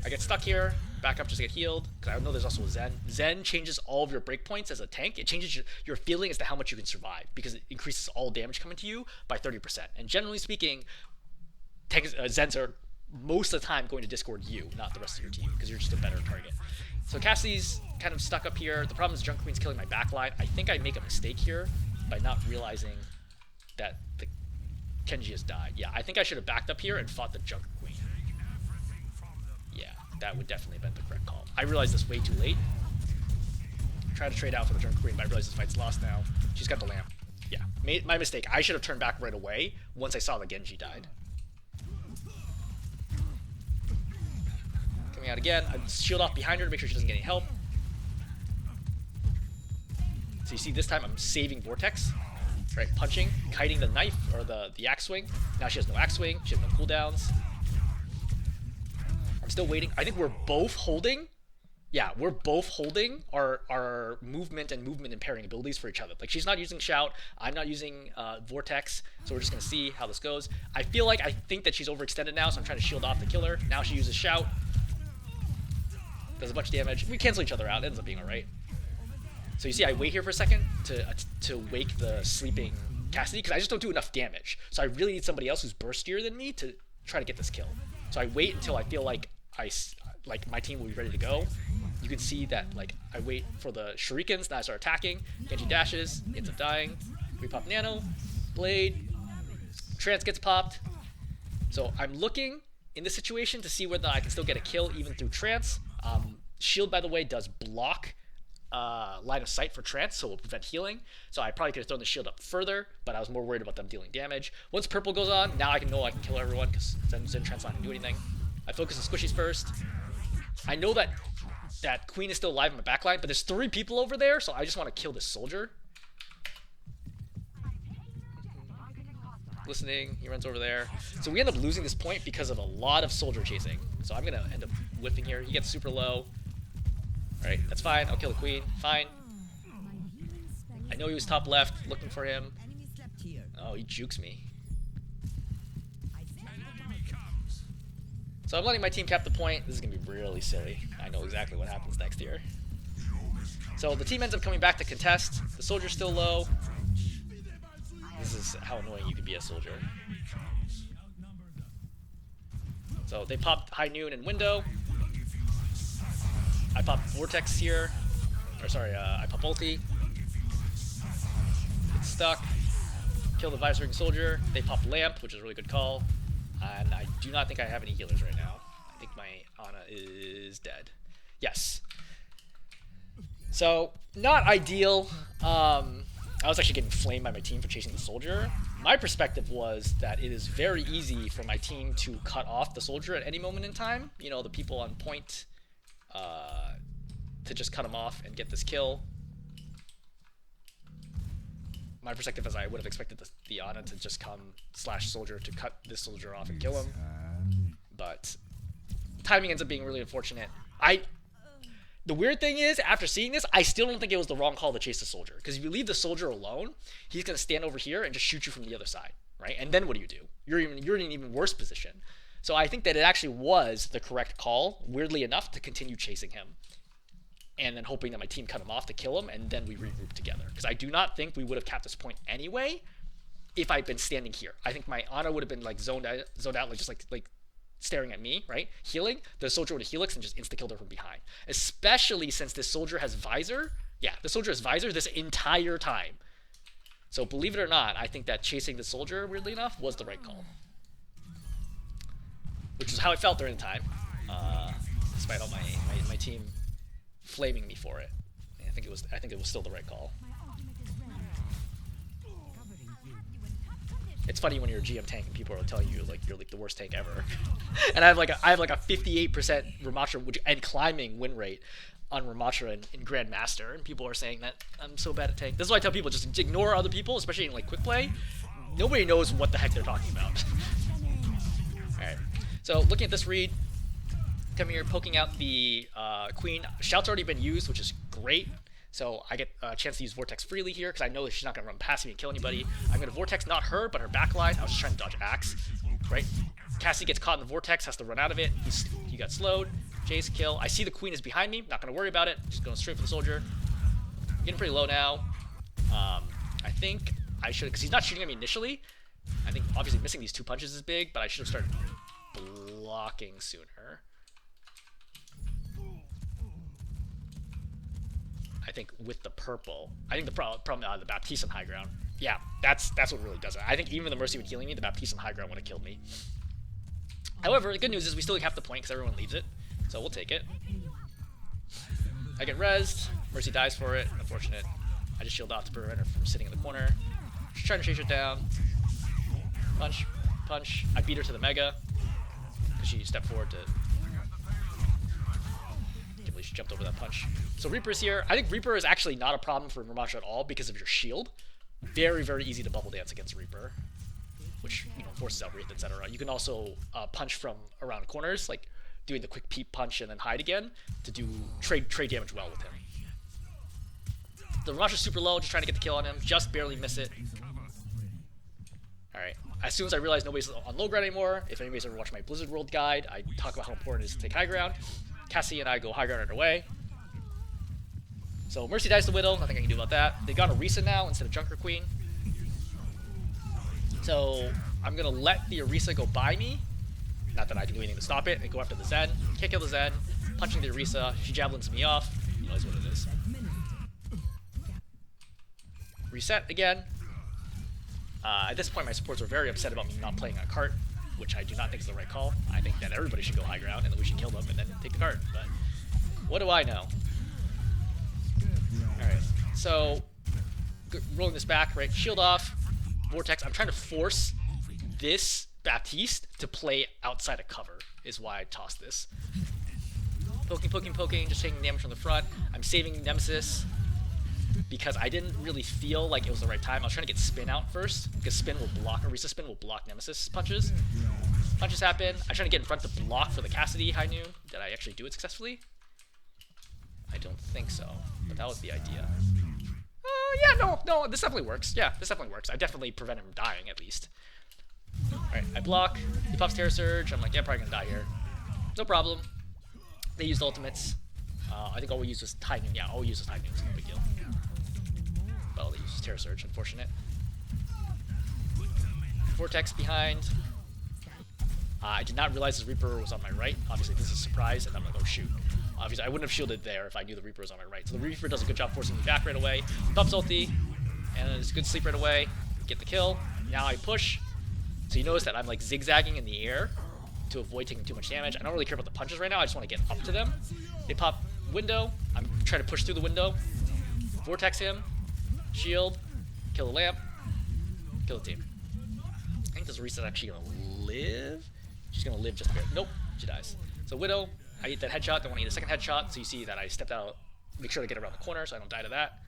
I get stuck here. Back up just to get healed, because I know there's also a Zen. Zen changes all of your breakpoints as a tank. It changes your feeling as to how much you can survive, because it increases all damage coming to you by 30%. And generally speaking, Zens are most of the time going to discord you, not the rest of your team, because you're just a better target. So Cassie's kind of stuck up here. The problem is Junker Queen's killing my backline. I think I make a mistake here by not realizing that the Kenji has died. Yeah, I think I should have backed up here and fought the Junker Queen. Yeah, that would definitely have been the correct call. I realized this way too late. Try to trade out for the Junker Queen, but I realize this fight's lost now. She's got the lamp. Yeah, my mistake. I should have turned back right away once I saw the Genji died. Coming out again. I shield off behind her to make sure she doesn't get any help. So you see this time I'm saving Vortex. Right, punching, kiting the knife, or the axe swing. Now she has no axe swing, she has no cooldowns. I'm still waiting. I think we're both holding. Yeah, we're both holding our movement and impairing abilities for each other. Like, she's not using Shout, I'm not using Vortex, so we're just gonna see how this goes. I think that she's overextended now, so I'm trying to shield off the killer. Now she uses Shout. Does a bunch of damage. We cancel each other out, it ends up being alright. So you see, I wait here for a second to wake the sleeping Cassidy, because I just don't do enough damage. So I really need somebody else who's burstier than me to try to get this kill. So I wait until I feel like my team will be ready to go. You can see that I wait for the shurikens, now I start attacking. Genji dashes, ends up dying. We pop Nano, Blade, Trance gets popped. So I'm looking in this situation to see whether I can still get a kill even through Trance. Shield, by the way, does block line of sight for Trance, so it will prevent healing. So I probably could have thrown the shield up further, but I was more worried about them dealing damage. Once purple goes on, now I can know I can kill everyone, because Zen Trance not going to do anything. I focus on squishies first. I know that Queen is still alive in my backline, but there's 3 people over there, so I just want to kill this soldier. Listening, he runs over there. So we end up losing this point because of a lot of soldier chasing. So I'm going to end up whiffing here. He gets super low. Alright, that's fine. I'll kill the Queen. Fine. I know he was top left, looking for him. Oh, he jukes me. So I'm letting my team cap the point. This is going to be really silly. I know exactly what happens next here. So the team ends up coming back to contest. The soldier's still low. This is how annoying you can be a soldier. So they popped High Noon and Window. I pop Vortex here. Or sorry, I pop ulti. Get stuck. Kill the Visoring Soldier. They pop Lamp, which is a really good call. And I do not think I have any healers right now. I think my Ana is dead. Yes. So, not ideal. I was actually getting flamed by my team for chasing the Soldier. My perspective was that it is very easy for my team to cut off the Soldier at any moment in time. You know, the people on point, to just cut him off and get this kill. My perspective is I would have expected the Ana to just come slash Soldier to cut this Soldier off and kill him. But timing ends up being really unfortunate. The weird thing is, after seeing this, I still don't think it was the wrong call to chase the Soldier. Because if you leave the Soldier alone, he's going to stand over here and just shoot you from the other side, right? And then what do? You're in an even worse position. So I think that it actually was the correct call, weirdly enough, to continue chasing him. And then hoping that my team cut him off to kill him, and then we regroup together. Because I do not think we would have capped this point anyway if I'd been standing here. I think my Ana would have been like zoned out, like just like staring at me, right? Healing. The Soldier would have helix and just insta-killed her from behind. Especially since this Soldier has Visor. Yeah, the Soldier has Visor this entire time. So believe it or not, I think that chasing the Soldier, weirdly enough, was the right call. Which is how it felt during the time. Despite all my team flaming me for it. I think it was still the right call. It's funny when you're a GM tank and people are telling you like you're like the worst tank ever. And I have like a 58% Rammatra and climbing win rate on Rammatra in Grandmaster, and people are saying that I'm so bad at tank. This is why I tell people just ignore other people, especially in like quick play. Nobody knows what the heck they're talking about. Alright. So looking at this read, come here, poking out the Queen. Shout's already been used, which is great. So I get a chance to use Vortex freely here because I know that she's not going to run past me and kill anybody. I'm going to Vortex not her, but her backline. I was just trying to dodge Axe, right? Cassie gets caught in the Vortex, has to run out of it. He got slowed. Chase, kill. I see the Queen is behind me. Not going to worry about it. Just going straight for the Soldier. Getting pretty low now. I think I should, because he's not shooting at me initially. I think obviously missing these 2 punches is big, but I should have started blocking sooner. I think with the purple, I think the problem the Baptiste on high ground. Yeah, that's what really does it. I think even the Mercy would healing me, the Baptiste on high ground would have killed me. However, the good news is we still have the point because everyone leaves it, so we'll take it. I get rezzed. Mercy dies for it. Unfortunate. I just shield off to prevent her from sitting in the corner. Just trying to chase her down. Punch, punch. I beat her to the Mega because she stepped forward to. She jumped over that punch. So Reaper's here. I think Reaper is actually not a problem for Rammatra at all because of your shield. Very, very easy to bubble dance against Reaper, which forces out Wraith, etc. You can also punch from around corners, like doing the quick peep punch and then hide again to do trade damage well with him. The Rammatra's super low, just trying to get the kill on him, just barely miss it. All right. As soon as I realize nobody's on low ground anymore, if anybody's ever watched my Blizzard World guide, I talk about how important it is to take high ground. Cassie and I go high ground right away. So Mercy dies to Whittle, nothing I can do about that. They've got Orisa now instead of Junker Queen. So I'm going to let the Orisa go by me. Not that I can do anything to stop it, and go after the Zen. Can't kill the Zen. Punching the Orisa, she javelins me off. You know, is what it is. Reset again. At this point, my supports were very upset about me not playing a cart, which I do not think is the right call. I think that everybody should go high ground, and then we should kill them and then take the cart. But what do I know? Alright, so rolling this back, right? Shield off, Vortex. I'm trying to force this Baptiste to play outside of cover, is why I tossed this. Poking, poking, poking, just taking damage from the front. I'm saving Nemesis because I didn't really feel like it was the right time. I was trying to get Spin out first, because Spin will block, Orisa Spin will block Nemesis punches. Punches happen. I'm trying to get in front to block for the Cassidy high noon. Did I actually do it successfully? I don't think so, but that was the idea. Yeah, no, this definitely works. Yeah, this definitely works. I definitely prevent him from dying, at least. Alright, I block. He pops Terror Surge. I'm like, yeah, probably gonna die here. No problem. They used ultimates. I think all we used was high noon. Yeah, all we used was high noon, so no big deal. Well, they used Terror Surge, unfortunate. Vortex behind. I did not realize the Reaper was on my right. Obviously, this is a surprise, and I'm like, oh shoot. Obviously, I wouldn't have shielded there if I knew the Reaper was on my right. So the Reaper does a good job forcing me back right away. Pops ulti, and it's a good sleep right away. Get the kill. Now I push. So you notice that I'm like zigzagging in the air to avoid taking too much damage. I don't really care about the punches right now. I just want to get up to them. They pop window. I'm trying to push through the window. Vortex him. Shield. Kill the lamp. Kill the team. I think this Orisa's actually going to live. She's going to live just a bit. Nope. She dies. So Widow. I eat that headshot. Don't want to eat a second headshot. So you see that I stepped out. Make sure to get around the corner so I don't die to that.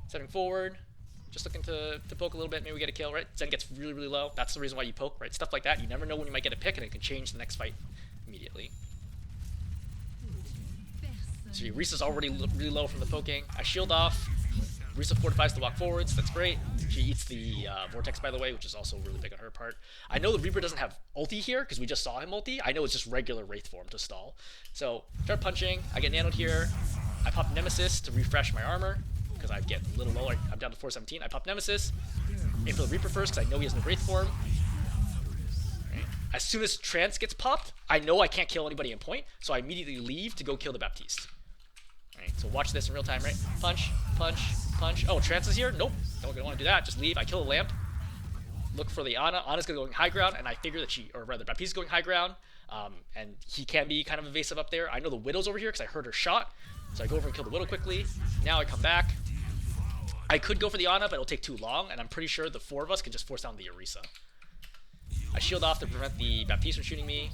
Stepping forward. Just looking to poke a little bit. Maybe we get a kill, right? Zen gets really, really low. That's the reason why you poke, right? Stuff like that. You never know when you might get a pick, and it can change the next fight immediately. So Orisa's already really low from the poking. I shield off. Orisa fortifies to walk forwards. That's great. She eats the Vortex, by the way, which is also really big on her part. I know the Reaper doesn't have ulti here, because we just saw him ulti. I know it's just regular Wraith form to stall. So, start punching. I get nanoed here. I pop Nemesis to refresh my armor, because I get a little lower. I'm down to 417. I pop Nemesis. Aim for the Reaper first, because I know he has no Wraith form. Right. As soon as Trance gets popped, I know I can't kill anybody in point, so I immediately leave to go kill the Baptiste. Right, so watch this in real time, right? Punch, punch, punch. Oh, Trance is here? Nope. Don't want to do that. Just leave. I kill the lamp. Look for the Ana. Ana's going high ground, and I figure that she, or rather, Baptiste is going high ground, and he can be kind of evasive up there. I know the Widow's over here because I heard her shot, so I go over and kill the Widow quickly. Now I come back. I could go for the Ana, but it'll take too long, and I'm pretty sure the four of us can just force down the Orisa. I shield off to prevent the Baptiste from shooting me.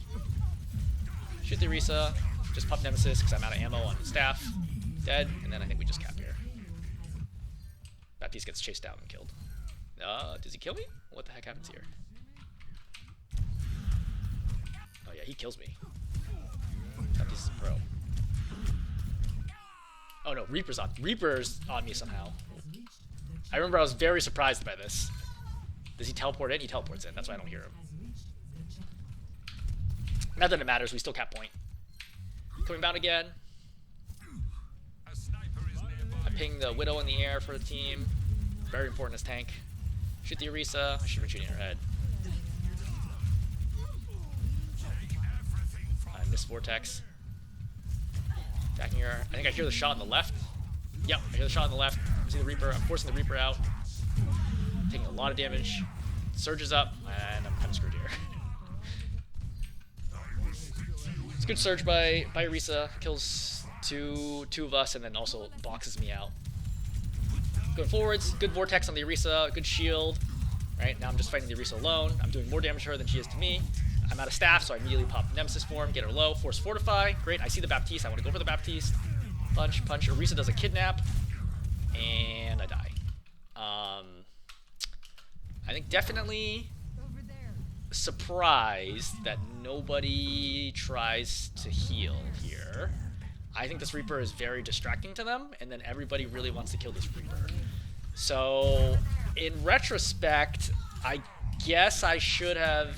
Shoot the Orisa. Just pop Nemesis because I'm out of ammo on staff. Dead, and then I think we just cap here. Baptiste gets chased down and killed. Does he kill me? What the heck happens here? Oh yeah, he kills me. Baptiste is a pro. Oh no, Reaper's on me somehow. I remember I was very surprised by this. Does he teleport in? He teleports in. That's why I don't hear him. Not that it matters. We still cap point. Coming down again. I ping the Widow in the air for the team. Very important as tank. Shoot the Orisa. I should have been shooting her head. I missed Vortex. Attacking her. I think I hear the shot on the left. Yep, I hear the shot on the left. I see the Reaper. I'm forcing the Reaper out. Taking a lot of damage. Surges up, and I'm kind of screwed here. It's a good surge by Orisa. Kills two of us, and then also boxes me out. Going forwards, good Vortex on the Orisa, good shield. Right, now I'm just fighting the Orisa alone. I'm doing more damage to her than she is to me. I'm out of staff, so I immediately pop Nemesis form, get her low, force fortify. Great, I see the Baptiste, I want to go for the Baptiste. Punch, punch. Orisa does a kidnap, and I die. I think definitely surprised that nobody tries to heal here. I think this Reaper is very distracting to them, and then everybody really wants to kill this Reaper. So, in retrospect, I guess I should have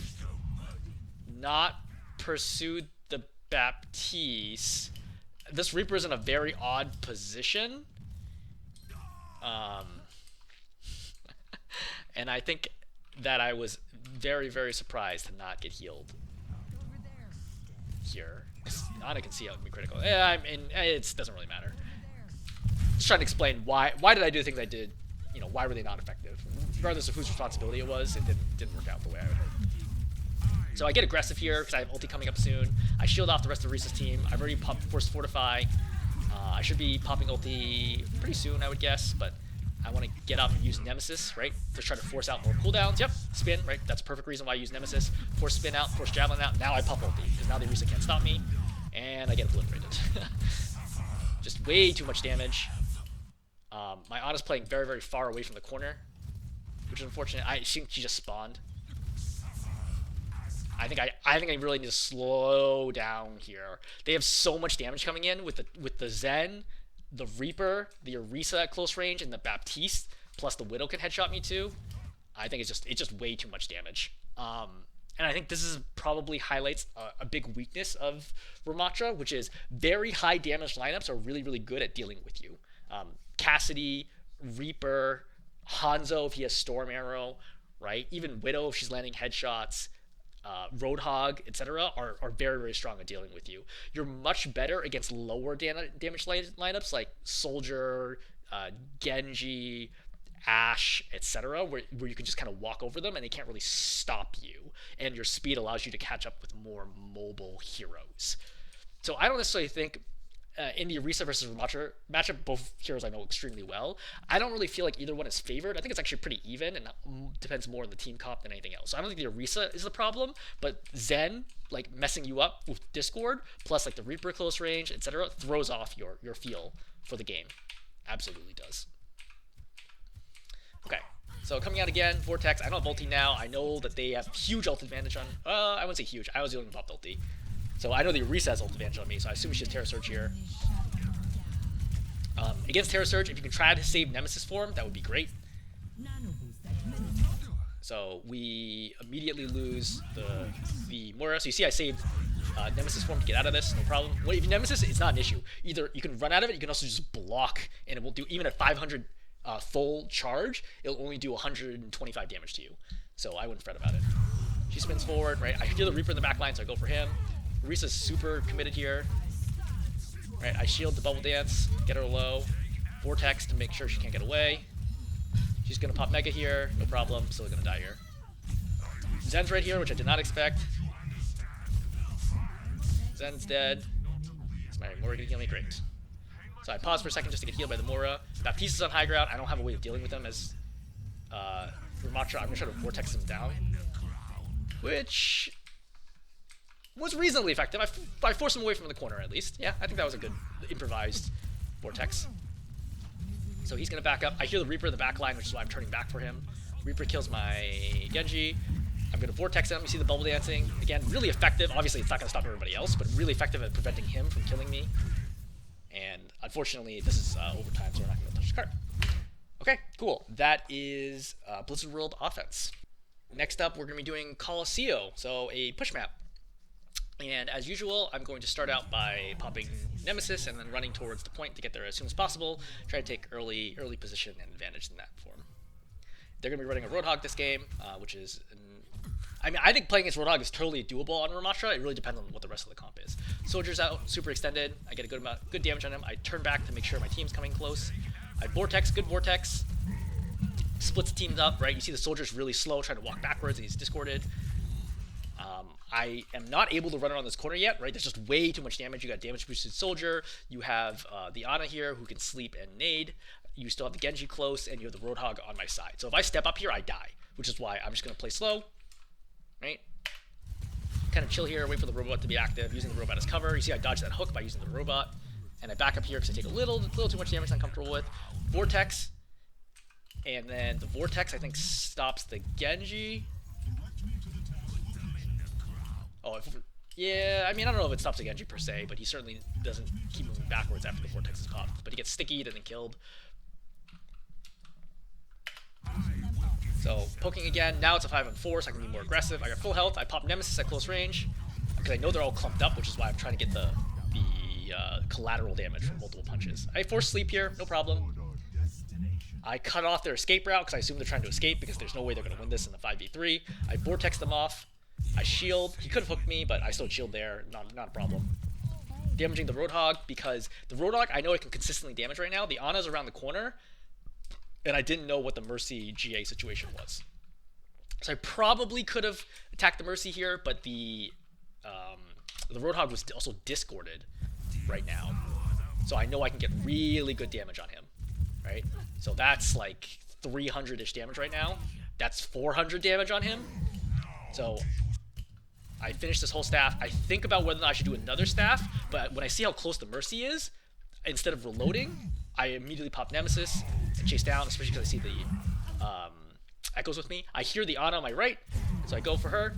not pursued the Baptiste. This Reaper is in a very odd position. And I think that I was very, very surprised to not get healed here. Ana can see how me critical. Yeah, I mean, it doesn't really matter. Just trying to explain why did I do the things I did. You know, why were they not effective? Regardless of whose responsibility it was, it didn't work out the way I would hope. So I get aggressive here because I have ulti coming up soon. I shield off the rest of Orisa's team. I've already popped Force Fortify. I should be popping ulti pretty soon, I would guess, but I want to get up and use Nemesis, right? To try to force out more cooldowns. Yep, spin, right? That's a perfect reason why I use Nemesis. Force spin out, force javelin out. Now I pop ulti, because now the Orisa can't stop me. And I get obliterated. Just way too much damage. My Ana's playing very, very far away from the corner, which is unfortunate. I think she just spawned. I think I really need to slow down here. They have so much damage coming in with the Zen, the Reaper, the Orisa at close range, and the Baptiste, plus the Widow can headshot me too. I think it's just way too much damage. And I think this is probably highlights a big weakness of Rammatra, which is very high damage lineups are really, really good at dealing with you. Cassidy, Reaper, Hanzo if he has Storm Arrow, right? Even Widow if she's landing headshots. Roadhog, etc., are very, very strong at dealing with you. You're much better against lower damage lineups like Soldier, Genji, Ashe, etc., where you can just kind of walk over them and they can't really stop you. And your speed allows you to catch up with more mobile heroes. So I don't necessarily think in the Orisa versus Rammatra matchup, both heroes I know extremely well. I don't really feel like either one is favored. I think it's actually pretty even and depends more on the team comp than anything else. So I don't think the Orisa is the problem, but Zen, like messing you up with Discord, plus like the Reaper close range, etc., throws off your feel for the game. Absolutely does. Okay, so coming out again, Vortex. I don't have ulti now. I know that they have huge ult advantage on. I wouldn't say huge. I was the only one popped ulti. So I know the Orisa has ult advantage on me, so I assume she has Terra Surge here. Against Terra Surge, if you can try to save Nemesis form, that would be great. So we immediately lose the Moira. So you see I saved Nemesis form to get out of this, no problem. Well, if Nemesis, it's not an issue. Either you can run out of it, you can also just block, and it will do, even at 500 full charge, it'll only do 125 damage to you. So I wouldn't fret about it. She spins forward, right? I feel the Reaper in the back line, so I go for him. Orisa's super committed here. Right, I shield the Bubble Dance, get her low. Vortex to make sure she can't get away. She's gonna pop Mega here, no problem, still gonna die here. Zen's right here, which I did not expect. Zen's dead. Is my Moira gonna heal me? Great. So I pause for a second just to get healed by the Moira. Baptista's on high ground. I don't have a way of dealing with them as Rammatra. I'm gonna try to Vortex him down, which was reasonably effective. I forced him away from the corner at least. Yeah, I think that was a good improvised Vortex. So he's gonna back up. I hear the Reaper in the back line, which is why I'm turning back for him. Reaper kills my Genji. I'm gonna Vortex him. You see the bubble dancing. Again, really effective. Obviously, it's not gonna stop everybody else, but really effective at preventing him from killing me. And unfortunately, this is overtime, so we're not gonna touch the card. Okay, cool. That is Blizzard World offense. Next up, we're gonna be doing Colosseo, so a push map. And as usual, I'm going to start out by popping Nemesis and then running towards the point to get there as soon as possible. Try to take early position and advantage in that form. They're going to be running a Roadhog this game, which is... I mean, I think playing against Roadhog is totally doable on Rammatra. It really depends on what the rest of the comp is. Soldier's out, super extended. I get a good damage on him. I turn back to make sure my team's coming close. I Vortex, good Vortex. Splits the teams up, right? You see the Soldier's really slow, trying to walk backwards, and he's discorded. I am not able to run around this corner yet, right? There's just way too much damage. You got damage boosted Soldier. You have the Ana here who can sleep and nade. You still have the Genji close, and you have the Roadhog on my side. So if I step up here, I die, which is why I'm just going to play slow, right? Kind of chill here, wait for the robot to be active, using the robot as cover. You see I dodge that hook by using the robot. And I back up here because I take a little too much damage I'm comfortable with. Vortex. And then the Vortex, I think, stops the Genji. Oh, yeah, I mean, I don't know if it stops the Genji per se, but he certainly doesn't keep moving backwards after the Vortex is popped. But he gets stickied and then killed. So, poking again. Now it's a 5-on-4, so I can be more aggressive. I got full health. I pop Nemesis at close range, because I know they're all clumped up, which is why I'm trying to get the collateral damage from multiple punches. I force sleep here, no problem. I cut off their escape route, because I assume they're trying to escape, because there's no way they're going to win this in the 5v3. I Vortex them off. I shield. He could have hooked me, but I still shield there. Not a problem. Damaging the Roadhog, because the Roadhog, I know it can consistently damage right now. The Ana's around the corner, and I didn't know what the Mercy GA situation was. So I probably could have attacked the Mercy here, but the Roadhog was also discorded right now. So I know I can get really good damage on him, right? So that's like 300-ish damage right now. That's 400 damage on him. So I finish this whole staff. I think about whether or not I should do another staff, but when I see how close the Mercy is, instead of reloading, I immediately pop Nemesis and chase down, especially because I see the Echoes with me. I hear the Ana on my right, so I go for her.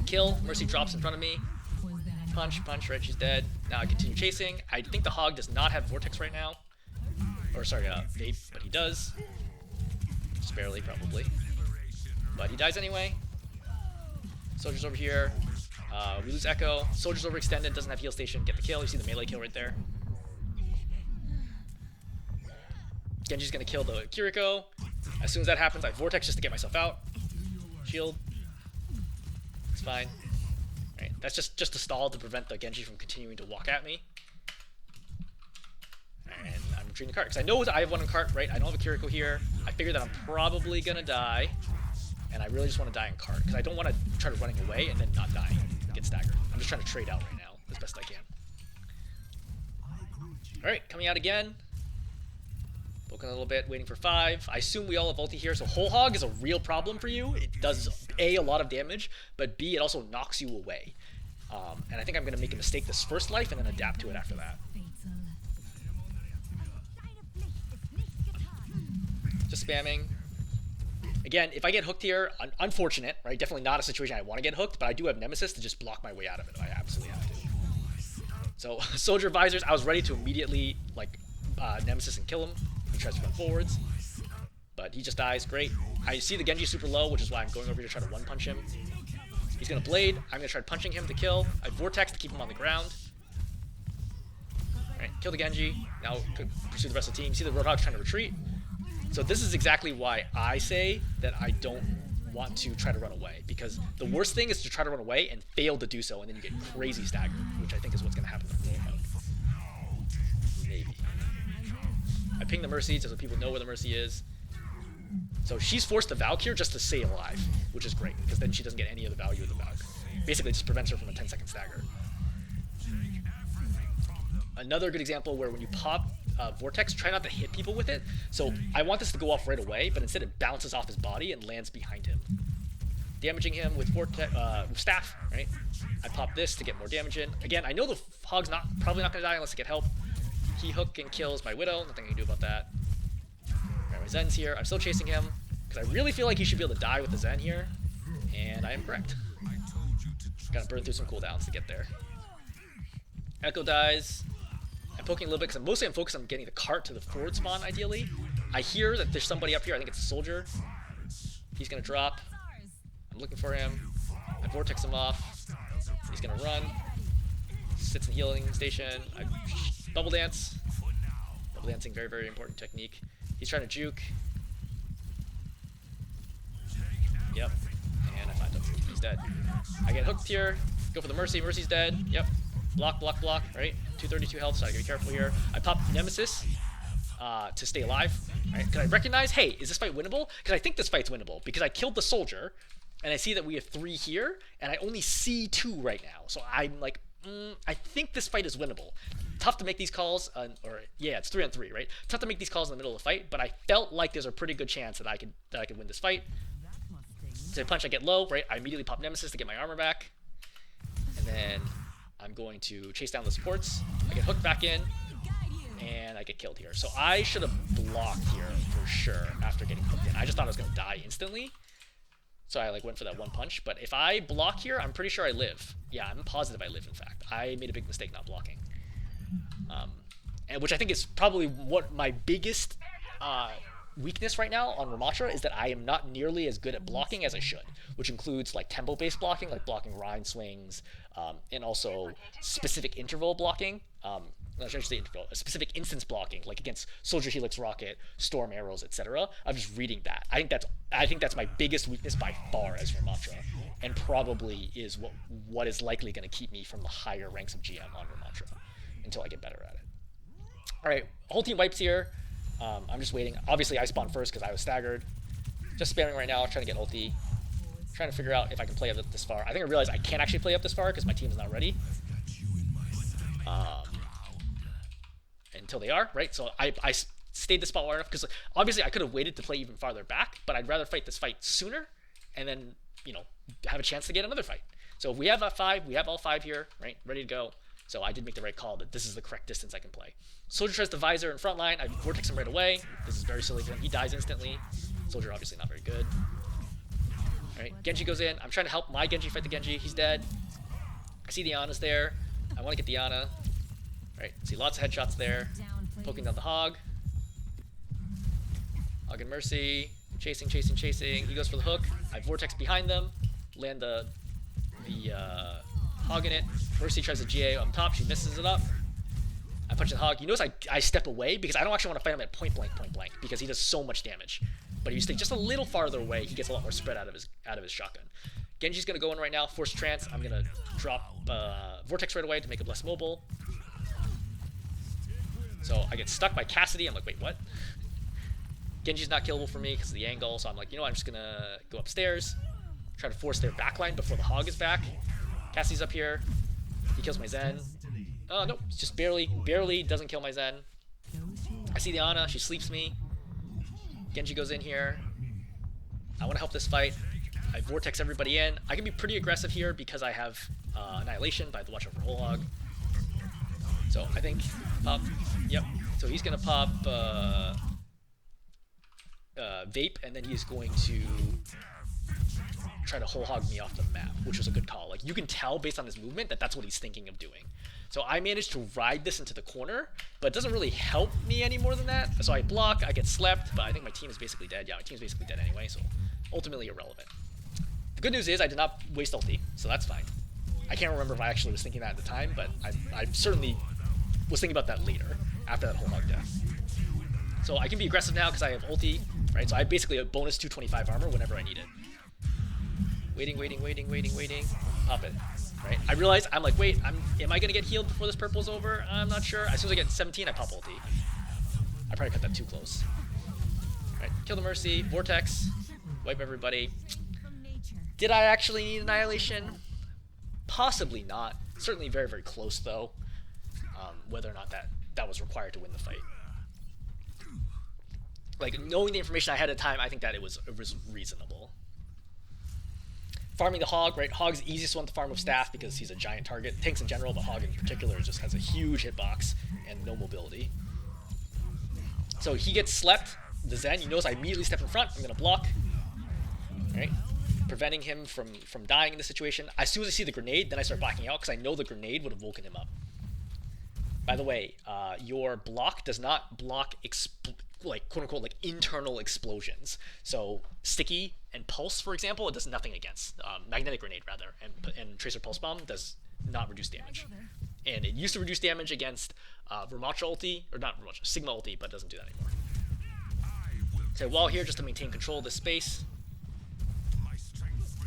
Kill. Mercy drops in front of me. Punch, right, she's dead. Now I continue chasing. I think the Hog does not have Vortex right now. Or sorry, Vape, but he does. Just barely, probably. But he dies anyway. Soldier's over here. We lose Echo. Soldier's overextended, doesn't have heal station. Get the kill. You see the melee kill right there. Genji's gonna kill the Kiriko. As soon as that happens, I Vortex just to get myself out. Shield. It's fine. Right, that's just a stall to prevent the Genji from continuing to walk at me. And I'm retreating the cart, because I know I have one in cart, right? I don't have a Kiriko here. I figure that I'm probably gonna die. And I really just want to die in cart, because I don't want to try running away and then not dying and get staggered. I'm just trying to trade out right now as best I can. Alright, coming out again. Poking a little bit, waiting for 5. I assume we all have ulti here, so Whole Hog is a real problem for you. It does, A, a lot of damage, but B, it also knocks you away. And I think I'm going to make a mistake this first life and then adapt to it after that. Just spamming. Again, if I get hooked here, unfortunate, right? Definitely not a situation I want to get hooked, but I do have Nemesis to just block my way out of it if I absolutely have to. So, Soldier Visors, I was ready to immediately, like, Nemesis and kill him. He tries to run forwards, but he just dies. Great. I see the Genji super low, which is why I'm going over here to try to one-punch him. He's going to Blade. I'm going to try punching him to kill. I Vortex to keep him on the ground. Alright, kill the Genji. Now pursue the rest of the team. See the Roadhog trying to retreat. So this is exactly why I say that I don't want to try to run away, because the worst thing is to try to run away and fail to do so, and then you get crazy staggered, which I think is what's going to happen with Roadhog. Maybe. I ping the Mercy so that people know where the Mercy is. So she's forced to Valk here just to stay alive, which is great, because then she doesn't get any of the value of the Valk. Basically, it just prevents her from a 10-second stagger. Another good example where when you pop Vortex, try not to hit people with it. So I want this to go off right away, but instead it bounces off his body and lands behind him, damaging him with Staff, right? I pop this to get more damage in. Again, I know the Hog's probably not going to die unless I get help. He hook and kills my Widow. Nothing I can do about that. Alright, my Zen's here. I'm still chasing him, because I really feel like he should be able to die with the Zen here. And I am correct. Gotta burn through some cooldowns to get there. Echo dies. I'm poking a little bit, because mostly I'm focused on getting the cart to the forward spawn, ideally. I hear that there's somebody up here. I think it's a soldier. He's going to drop. I'm looking for him. I Vortex him off. He's going to run. Sits in healing station. I double dance. Double dancing, very, very important technique. He's trying to juke. Yep. And I find him. He's dead. I get hooked here. Go for the Mercy. Mercy's dead. Yep. Block, block, block, right? 232 health, so I gotta be careful here. I pop Nemesis to stay alive, right? Because I recognize, hey, is this fight winnable? Because I think this fight's winnable, because I killed the soldier, and I see that we have 3 here, and I only see 2 right now. So I'm like, I think this fight is winnable. Tough to make these calls, yeah, it's 3-on-3, right? Tough to make these calls in the middle of the fight, but I felt like there's a pretty good chance that I could win this fight. So I punch, I get low, right? I immediately pop Nemesis to get my armor back, and then I'm going to chase down the supports. I get hooked back in, and I get killed here. So I should have blocked here for sure after getting hooked in. I just thought I was going to die instantly, so I went for that one punch. But if I block here, I'm pretty sure I live. Yeah, I'm positive I live, in fact. I made a big mistake not blocking. And which I think is probably what my biggest weakness right now on Rammatra is, that I am not nearly as good at blocking as I should, which includes tempo-based blocking, like blocking Rhine swings, and also specific interval blocking. Not just the interval, specific instance blocking, like against Soldier Helix Rocket, Storm Arrows, etc. I'm just reading that. I think that's my biggest weakness by far as Rammatra, and probably is what is likely going to keep me from the higher ranks of GM on Rammatra until I get better at it. All right, whole team wipes here. I'm just waiting. Obviously, I spawned first because I was staggered. Just spamming right now, trying to get ulti. Trying to figure out if I can play up this far. I think I realized I can't actually play up this far because my team is not ready. Until they are, right? So I stayed this spot long enough, because obviously I could have waited to play even farther back, but I'd rather fight this fight sooner and then, have a chance to get another fight. So if we have 5, we have all 5 here, right? Ready to go. So I did make the right call that this is the correct distance I can play. Soldier tries the visor in front line. I Vortex him right away. This is very silly for him. He dies instantly. Soldier obviously not very good. Alright, Genji goes in. I'm trying to help my Genji fight the Genji. He's dead. I see the Ana's there. I want to get the Ana. Alright, see lots of headshots there. Poking down the Hog. Hog and Mercy. Chasing, chasing, chasing. He goes for the hook. I Vortex behind them. Land the Hog in it. Mercy tries to GA on top. She misses it up. I punch the Hog. You notice I step away because I don't actually want to fight him at point blank, because he does so much damage. But if you stay just a little farther away, he gets a lot more spread out of his shotgun. Genji's gonna go in right now, force trance. I'm gonna drop Vortex right away to make him less mobile. So I get stuck by Cassidy. I'm like, wait, what? Genji's not killable for me because of the angle, so I'm like, you know what, I'm just gonna go upstairs, try to force their backline before the Hog is back. Cassidy's up here. He kills my Zen. Oh, no, it's just barely doesn't kill my Zen. I see the Ana, she sleeps me. Genji goes in here. I want to help this fight. I vortex everybody in. I can be pretty aggressive here because I have Annihilation, but I have to watch out for Roadhog. So I think pop. Yep. So he's gonna pop Vape, and then he's going to try to whole hog me off the map, which was a good call. Like, you can tell based on his movement that that's what he's thinking of doing. So I managed to ride this into the corner, but it doesn't really help me any more than that. So I block, I get slept, but I think my team is basically dead. Yeah, my team's basically dead anyway, so ultimately irrelevant. The good news is I did not waste ulti, so that's fine. I can't remember if I actually was thinking that at the time, but I certainly was thinking about that later, after that whole hog death. So I can be aggressive now because I have ulti, right? So I have basically a bonus 225 armor whenever I need it. Waiting. Pop it, right? I realize, I'm like, wait, am I gonna get healed before this purple's over? I'm not sure. As soon as I get 17, I pop ulti. I probably cut that too close. Right, kill the Mercy, Vortex, wipe everybody. Did I actually need Annihilation? Possibly not. Certainly very, very close though. Whether or not that was required to win the fight. Like, knowing the information I had at the time, I think that it was reasonable. Farming the Hog, right? Hog's the easiest one to farm with staff because he's a giant target. Tanks in general, but Hog in particular just has a huge hitbox and no mobility. So he gets slept. The Zen, you notice I immediately step in front. I'm gonna block. Right? Preventing him from dying in this situation. As soon as I see the grenade, then I start backing out because I know the grenade would have woken him up. By the way, your block does not block like quote-unquote like internal explosions. So sticky and pulse, for example, it does nothing against. Magnetic grenade rather, and tracer pulse bomb does not reduce damage. And it used to reduce damage against Rammatra ulti, or not Rammatra, Sigma ulti, but it doesn't do that anymore. So wall here just to maintain control of this space.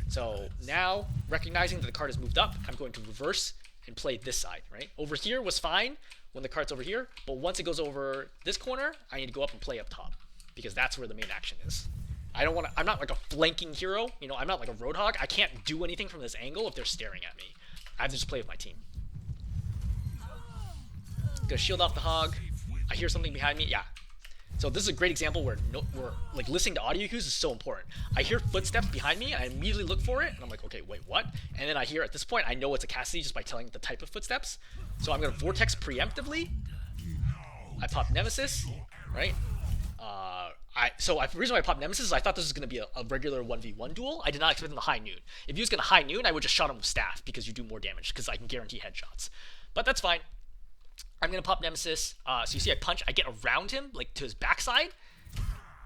So now, recognizing that the card has moved up, I'm going to reverse and play this side, right? Over here was fine when the card's over here, but once it goes over this corner, I need to go up and play up top because that's where the main action is. I'm not like a flanking hero, you know, I'm not like a Roadhog. I can't do anything from this angle if they're staring at me. I have to just play with my team. Gonna shield off the Hog. I hear something behind me, yeah. So this is a great example where like listening to audio cues is so important. I hear footsteps behind me, and I immediately look for it, and I'm like, okay, wait, what? And then I hear at this point, I know it's a Cassidy just by telling the type of footsteps. So I'm gonna Vortex preemptively. I pop Nemesis, right? The reason why I popped Nemesis is I thought this was gonna be a regular 1v1 duel. I did not expect him to high noon. If he was gonna high noon, I would just shot him with staff because you do more damage because I can guarantee headshots. But that's fine. I'm gonna pop Nemesis. So you see I punch, I get around him, like to his backside,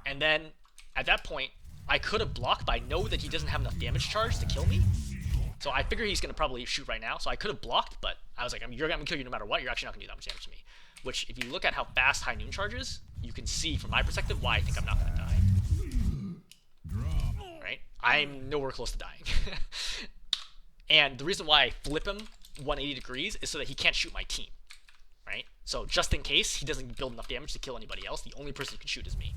and then at that point, I could have blocked, but I know that he doesn't have enough damage charge to kill me. So I figure he's gonna probably shoot right now. So I could have blocked, but I was like, you're gonna kill you no matter what. You're actually not gonna do that much damage to me. Which, if you look at how fast High Noon charges, you can see from my perspective why I think I'm not gonna die. Right? I'm nowhere close to dying. And the reason why I flip him 180 degrees is so that he can't shoot my team. Right? So just in case he doesn't build enough damage to kill anybody else, the only person who can shoot is me.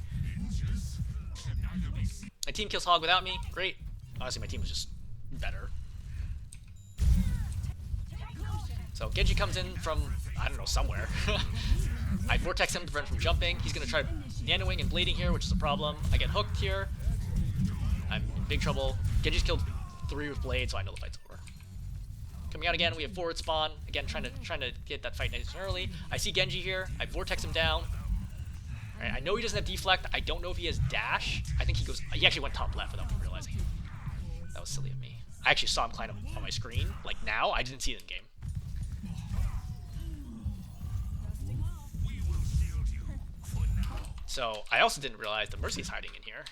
My team kills Hog without me. Great. Honestly, my team was just better. So Genji comes in from, I don't know, somewhere. I Vortex him to prevent him from jumping. He's going to try nanoing and blading here, which is a problem. I get hooked here. I'm in big trouble. Genji's killed 3 with blade, so I know the fight's over. Coming out again, we have forward spawn. Again, trying to get that fight nice and early. I see Genji here. I Vortex him down. All right, I know he doesn't have deflect. I don't know if he has dash. I think he actually went top left without me realizing. That was silly of me. I actually saw him climb up on my screen. Like now, I didn't see it in game. So I also didn't realize the Mercy's hiding in here.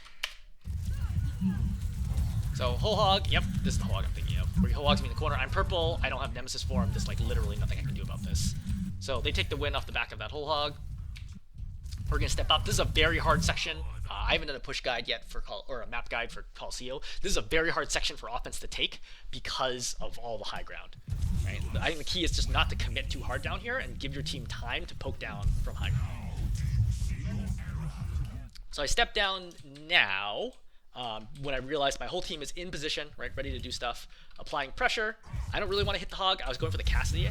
So whole hog, yep, this is the whole hog I'm thinking of. Where he whole hogs me in the corner. I'm purple, I don't have Nemesis for him, there's like literally nothing I can do about this. So they take the win off the back of that whole hog. We're gonna step up. This is a very hard section. I haven't done a push guide yet or a map guide for Colosseo. This is a very hard section for offense to take because of all the high ground. Right? I think the key is just not to commit too hard down here and give your team time to poke down from high ground. So I step down now when I realize my whole team is in position, right, ready to do stuff, applying pressure. I don't really want to hit the hog. I was going for the Cassidy.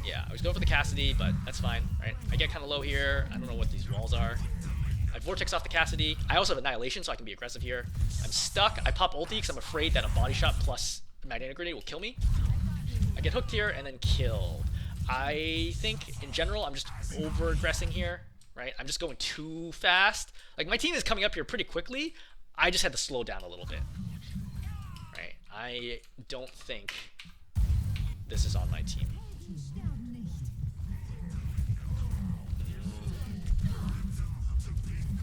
Yeah, I was going for the Cassidy, but that's fine, right? I get kind of low here. I don't know what these walls are. I vortex off the Cassidy. I also have Annihilation, so I can be aggressive here. I'm stuck. I pop ulti because I'm afraid that a body shot plus magnetic grenade will kill me. I get hooked here and then killed. I think, in general, I'm just over-aggressing here, right? I'm just going too fast. Like, my team is coming up here pretty quickly. I just had to slow down a little bit, right? I don't think this is on my team.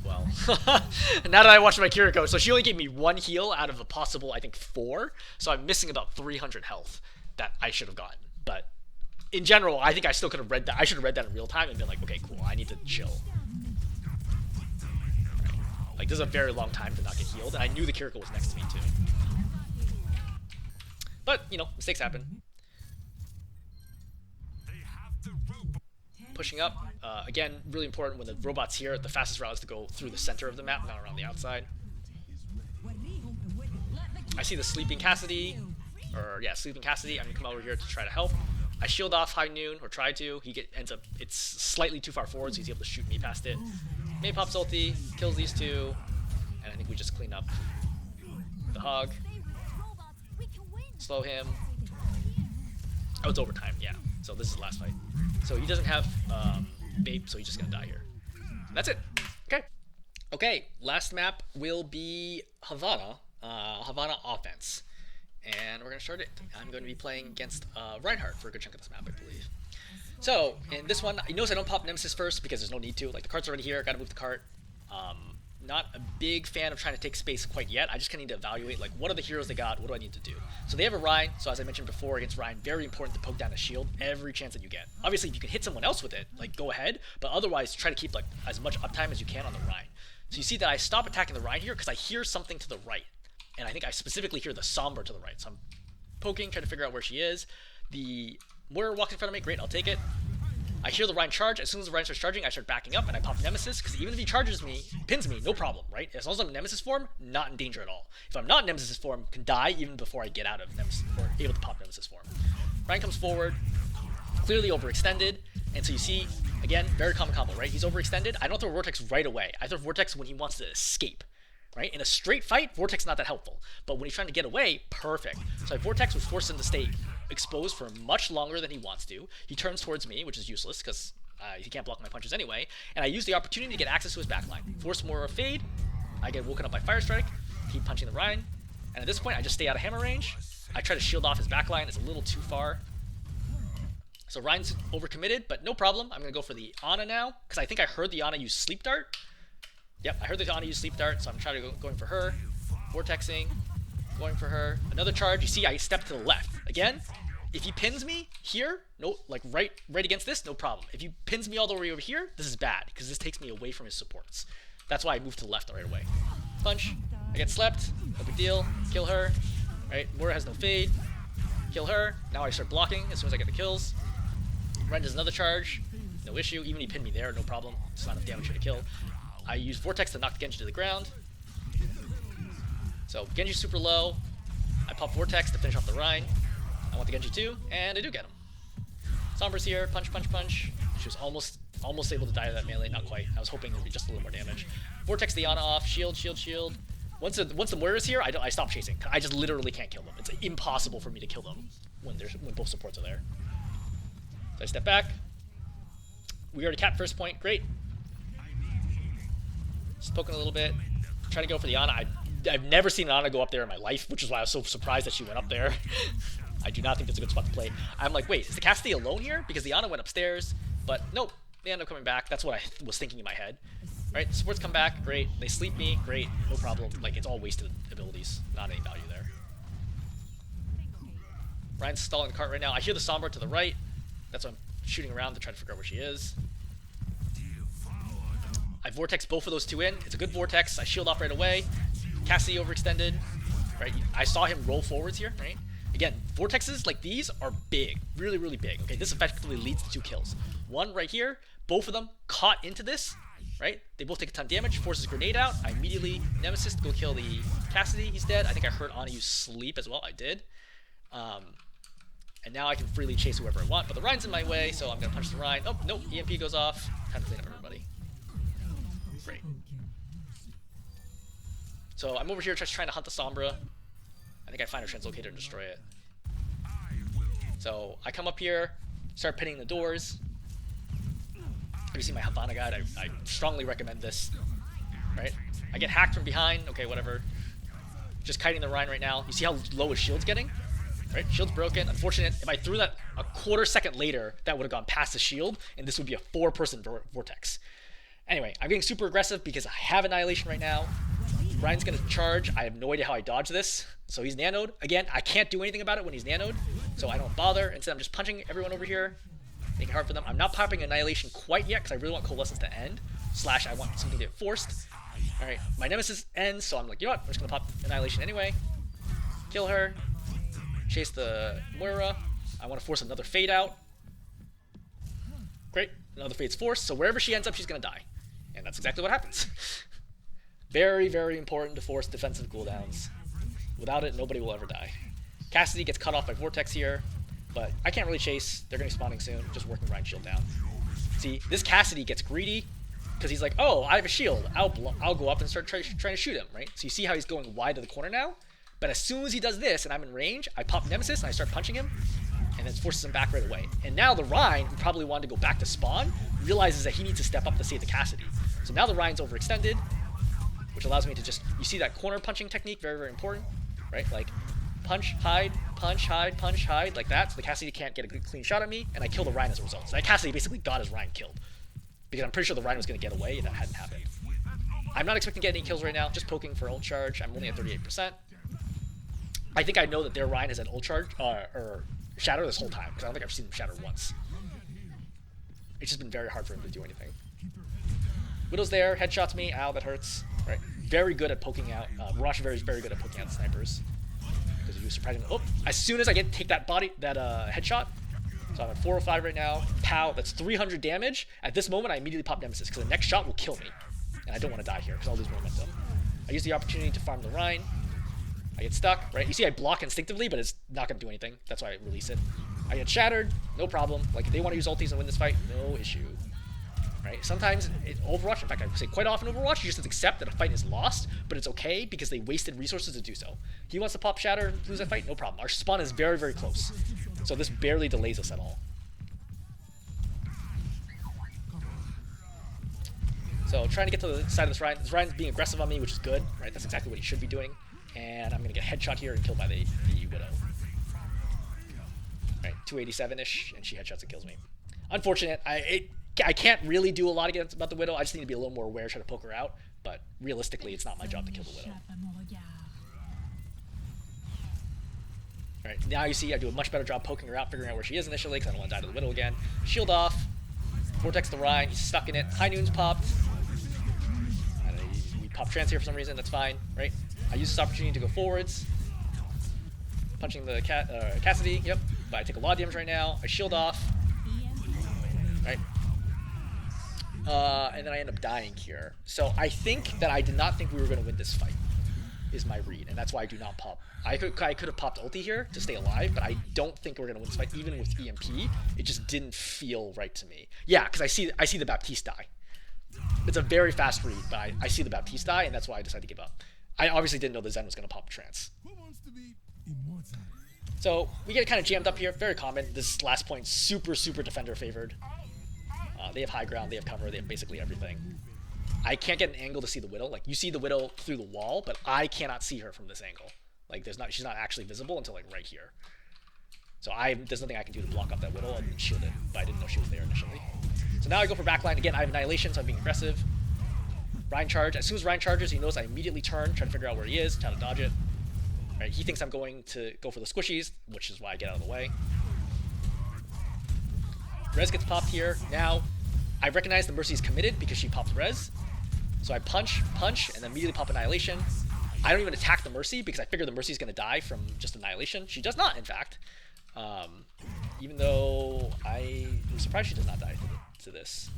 Well, now that I watched my Kiriko, so she only gave me 1 heal out of a possible, I think, 4. So I'm missing about 300 health that I should have gotten. But in general, I think I still could have read that. I should have read that in real time and been like, okay, cool, I need to chill. Right. Like, this is a very long time to not get healed, and I knew the Kiriko was next to me, too. But, you know, mistakes happen. Pushing up. Again, really important when the robot's here, the fastest route is to go through the center of the map, not around the outside. I see the sleeping Cassidy, sleeping Cassidy. I'm gonna come over here to try to help. I shield off High Noon, or try to. He ends up, it's slightly too far forward, so he's able to shoot me past it. May pops ulti, kills these two, and I think we just clean up the hog. Slow him. Oh, it's overtime, yeah. So this is the last fight. So he doesn't have Babe, so he's just gonna die here. That's it. Okay. Okay, last map will be Havana. Havana offense. And we're gonna start it. I'm going to be playing against Reinhardt for a good chunk of this map, I believe. So, in this one, you notice I don't pop Nemesis first because there's no need to. Like, the cart's already here, gotta move the cart. Not a big fan of trying to take space quite yet. I just kind of need to evaluate, like, what are the heroes they got? What do I need to do? So they have a Rein. So as I mentioned before, against Rein, very important to poke down a shield every chance that you get. Obviously, if you can hit someone else with it, like, go ahead. But otherwise, try to keep, like, as much uptime as you can on the Rein. So you see that I stop attacking the Rein here because I hear something to the right. And I think I specifically hear the Sombra to the right. So I'm poking, trying to figure out where she is. The Moira walks in front of me. Great, I'll take it. I hear the Rein charge. As soon as the Rein starts charging, I start backing up and I pop Nemesis, because even if he charges me, pins me, no problem, right? As long as I'm in Nemesis form, not in danger at all. If I'm not in Nemesis form, can die even before I get out of Nemesis, or able to pop Nemesis form. Rein comes forward, clearly overextended, and so you see, again, very common combo, right? He's overextended. I don't throw Vortex right away. I throw Vortex when he wants to escape, right? In a straight fight, Vortex not that helpful. But when he's trying to get away, perfect. So Vortex would force him to stay exposed for much longer than he wants to. He turns towards me, which is useless, because he can't block my punches anyway, and I use the opportunity to get access to his backline. Force Moira fade, I get woken up by Fire Strike, keep punching the Rein, and at this point I just stay out of hammer range. I try to shield off his backline, it's a little too far. So Rein's overcommitted, but no problem. I'm going to go for the Ana now, because I think I heard the Ana use Sleep Dart. Yep, I heard the Ana use Sleep Dart, so I'm trying to going for her. Vortexing, going for her. Another charge, you see I step to the left. Again, if he pins me here, no, like right against this, no problem. If he pins me all the way over here, this is bad, because this takes me away from his supports. That's why I moved to the left right away. Punch, I get slept, no big deal, kill her, right? Moira has no fade, kill her. Now I start blocking as soon as I get the kills. Ren does another charge, no issue, even if he pinned me there, no problem. It's not enough damage for to kill. I use Vortex to knock Genji to the ground. So Genji's super low, I pop Vortex to finish off the Rein. I want the Genji too, and I do get him. Sombra's here, punch, punch, punch. She was almost able to die to that melee, not quite. I was hoping there'd be just a little more damage. Vortex the Ana off, shield, shield, shield. Once the Moira's here, I stop chasing. I just literally can't kill them. It's impossible for me to kill them when both supports are there. So I step back. We already capped first point, great. Just poking a little bit. Trying to go for the Ana. I've never seen an Ana go up there in my life, which is why I was so surprised that she went up there. I do not think that's a good spot to play. I'm like, wait, is the Cassidy alone here? Because the Ana went upstairs, but nope, they end up coming back. That's what I was thinking in my head. Right, supports come back, great. They sleep me, great, no problem. Like, it's all wasted abilities, not any value there. Ryan's stalling the cart right now. I hear the Sombra to the right. That's why I'm shooting around to try to figure out where she is. I vortex both of those two in. It's a good vortex. I shield off right away. Cassie overextended. Right? I saw him roll forwards here, right? Again, vortexes like these are big. Really, really big. Okay, this effectively leads to 2 kills. One right here. Both of them caught into this. Right? They both take a ton of damage. Forces grenade out. I immediately Nemesis to go kill the Cassidy. He's dead. I think I heard Ana use sleep as well. I did. And now I can freely chase whoever I want. But the Rhine's in my way, so I'm going to punch the Rhine. Oh, no. EMP goes off. Time to clean up everybody. Great. So I'm over here just trying to hunt the Sombra. I think I find a translocator and destroy it. So I come up here, start pinning the doors. Have you seen my Havana guide? I strongly recommend this. Right? I get hacked from behind. Okay, whatever. Just kiting the Rhine right now. You see how low his shield's getting? Right? Shield's broken. Unfortunate. If I threw that a quarter second later, that would have gone past the shield, and this would be a 4-person vortex. Anyway, I'm getting super aggressive because I have Annihilation right now. Ryan's going to charge. I have no idea how I dodge this. So he's nanoed. Again, I can't do anything about it when he's nanoed, so I don't bother. Instead, I'm just punching everyone over here, making it hard for them. I'm not popping Annihilation quite yet because I really want Coalescence to end. / I want something to get forced. Alright, my Nemesis ends, so I'm like, you know what? I'm just going to pop Annihilation anyway. Kill her. Chase the Moira. I want to force another Fade out. Great. Another Fade's forced, so wherever she ends up, she's going to die. And that's exactly what happens. Very, very important to force defensive cooldowns. Without it, nobody will ever die. Cassidy gets cut off by Vortex here, but I can't really chase. They're going to be spawning soon. Just working Rhine shield down. See, this Cassidy gets greedy because he's like, oh, I have a shield. I'll go up and start trying to shoot him, right? So you see how he's going wide to the corner now? But as soon as he does this and I'm in range, I pop Nemesis and I start punching him, and it forces him back right away. And now the Rhine, who probably wanted to go back to spawn, realizes that he needs to step up to save the Cassidy. So now the Rhine's overextended, which allows me to just, you see that corner punching technique, very, very important, right? Like, punch, hide, like that, so the Cassidy can't get a good, clean shot at me, and I kill the Rhine as a result. So that Cassidy basically got his Rhine killed, because I'm pretty sure the Rhine was going to get away, and that hadn't happened. I'm not expecting to get any kills right now, just poking for ult charge. I'm only at 38%. I think I know that their Rhine has an ult charge, or shatter this whole time, because I don't think I've seen him shatter once. It's just been very hard for him to do anything. Widow's there, headshots me, ow, that hurts. Right, very good at poking out. Mirage is very good at poking out snipers. Because you surprisingly, oh, as soon as I take that headshot, so I'm at 405 right now. Pow, that's 300 damage. At this moment, I immediately pop Nemesis because the next shot will kill me, and I don't want to die here because I'll lose momentum. I use the opportunity to farm the Rhine. I get stuck, right? You see I block instinctively, but it's not going to do anything. That's why I release it. I get shattered, no problem. Like, if they want to use ultis and win this fight, no issue. Right? Sometimes Overwatch, in fact, I would say quite often Overwatch, you just accept that a fight is lost, but it's okay because they wasted resources to do so. He wants to pop shatter and lose that fight, no problem. Our spawn is very, very close. So this barely delays us at all. So trying to get to the side of this Rhine. This Rhine's being aggressive on me, which is good, right? That's exactly what he should be doing. And I'm going to get headshot here and killed by the Widow. Right, 287-ish, and she headshots and kills me. Unfortunate. I can't really do a lot about the Widow. I just need to be a little more aware, try to poke her out. But realistically, it's not my job to kill the Widow. Alright, now you see I do a much better job poking her out, figuring out where she is initially, because I don't want to die to the Widow again. Shield off. Vortex the Rhine. He's stuck in it. High Noon's popped. We pop trance here for some reason. That's fine, right? I use this opportunity to go forwards. Punching the Cassidy. Yep. But I take a lot of damage right now. I shield off. Right? And then I end up dying here. So I think that I did not think we were going to win this fight, is my read, and that's why I do not pop. I could have popped ulti here to stay alive, but I don't think we're going to win this fight, even with EMP. It just didn't feel right to me. Yeah, because I see the Baptiste die. It's a very fast read, but I see the Baptiste die, and that's why I decided to give up. I obviously didn't know the Zen was going to pop trance. So we get kind of jammed up here. Very common. This last point, super defender favored. They have high ground, they have cover, they have basically everything. I can't get an angle to see the Widow. Like, you see the Widow through the wall, but I cannot see her from this angle. Like, she's not actually visible until like right here. So there's nothing I can do to block up that Widow. I didn't shield it, but I didn't know she was there initially. So now I go for backline again. I have Annihilation, so I'm being aggressive. Rhine charge. As soon as Rhine charges, he knows I immediately turn, try to figure out where he is, try to dodge it. Right? He thinks I'm going to go for the squishies, which is why I get out of the way. Res gets popped here. Now, I recognize the Mercy is committed because she popped Res. So I punch, and then immediately pop Annihilation. I don't even attack the Mercy because I figure the Mercy is going to die from just Annihilation. She does not, in fact. Even though I'm surprised she does not die to this.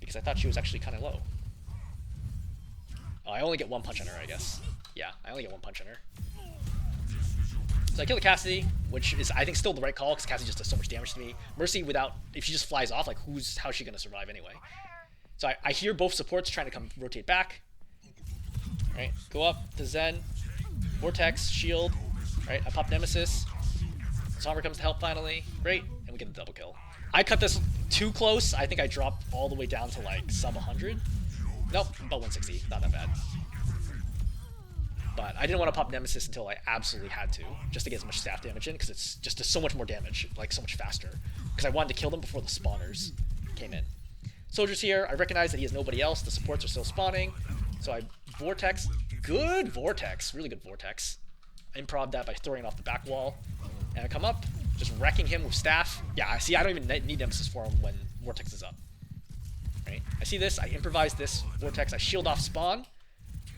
Because I thought she was actually kind of low. Oh, I only get one punch on her, I guess. Yeah, I only get one punch on her. So I kill the Cassidy, which is, I think, still the right call, because Cassidy just does so much damage to me. Mercy, if she just flies off, like, how's she going to survive anyway? So I hear both supports trying to come rotate back. Right, go up to Zen, Vortex, Shield. Right, I pop Nemesis. Somber comes to help finally. Great, and we get the double kill. I cut this too close. I think I dropped all the way down to like sub 100. Nope, about 160. Not that bad. But I didn't want to pop Nemesis until I absolutely had to, just to get as much staff damage in, because it's just so much more damage, like so much faster. Because I wanted to kill them before the spawners came in. Soldier's here. I recognize that he has nobody else. The supports are still spawning. So I Vortex. Good Vortex. Really good Vortex. I improv that by throwing it off the back wall. And I come up, just wrecking him with staff. Yeah, I see, I don't even need Nemesis for him when Vortex is up. Right? I see this, I improvise this Vortex, I shield off spawn.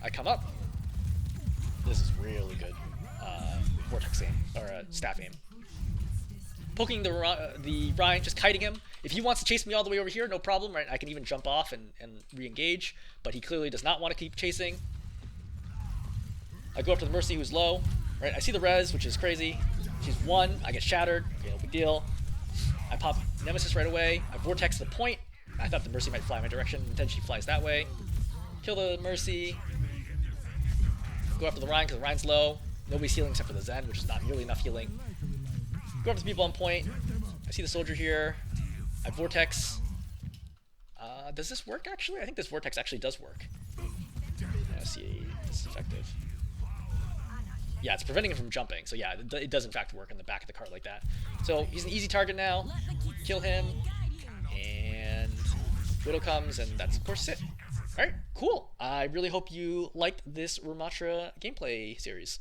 I come up. This is really good Vortex aim, or staff aim. Poking the Ryan, just kiting him. If he wants to chase me all the way over here, no problem, right? I can even jump off and re-engage, but he clearly does not want to keep chasing. I go up to the Mercy, who's low. Right? I see the res, which is crazy. She's 1, I get shattered, okay, no big deal. I pop Nemesis right away. I Vortex the point. I thought the Mercy might fly my direction, instead she flies that way. Kill the Mercy. Go after the Ryan because the Ryan's low. Nobody's healing except for the Zen, which is not nearly enough healing. Go after the people on point. I see the soldier here. I Vortex. Does this work actually? I think this Vortex actually does work. Yeah, see, this is effective. Yeah, it's preventing him from jumping. So yeah, it does in fact work on the back of the cart like that. So he's an easy target now. Kill him. And Widow comes, and that's of course it. Alright, cool. I really hope you liked this Rammatra gameplay series.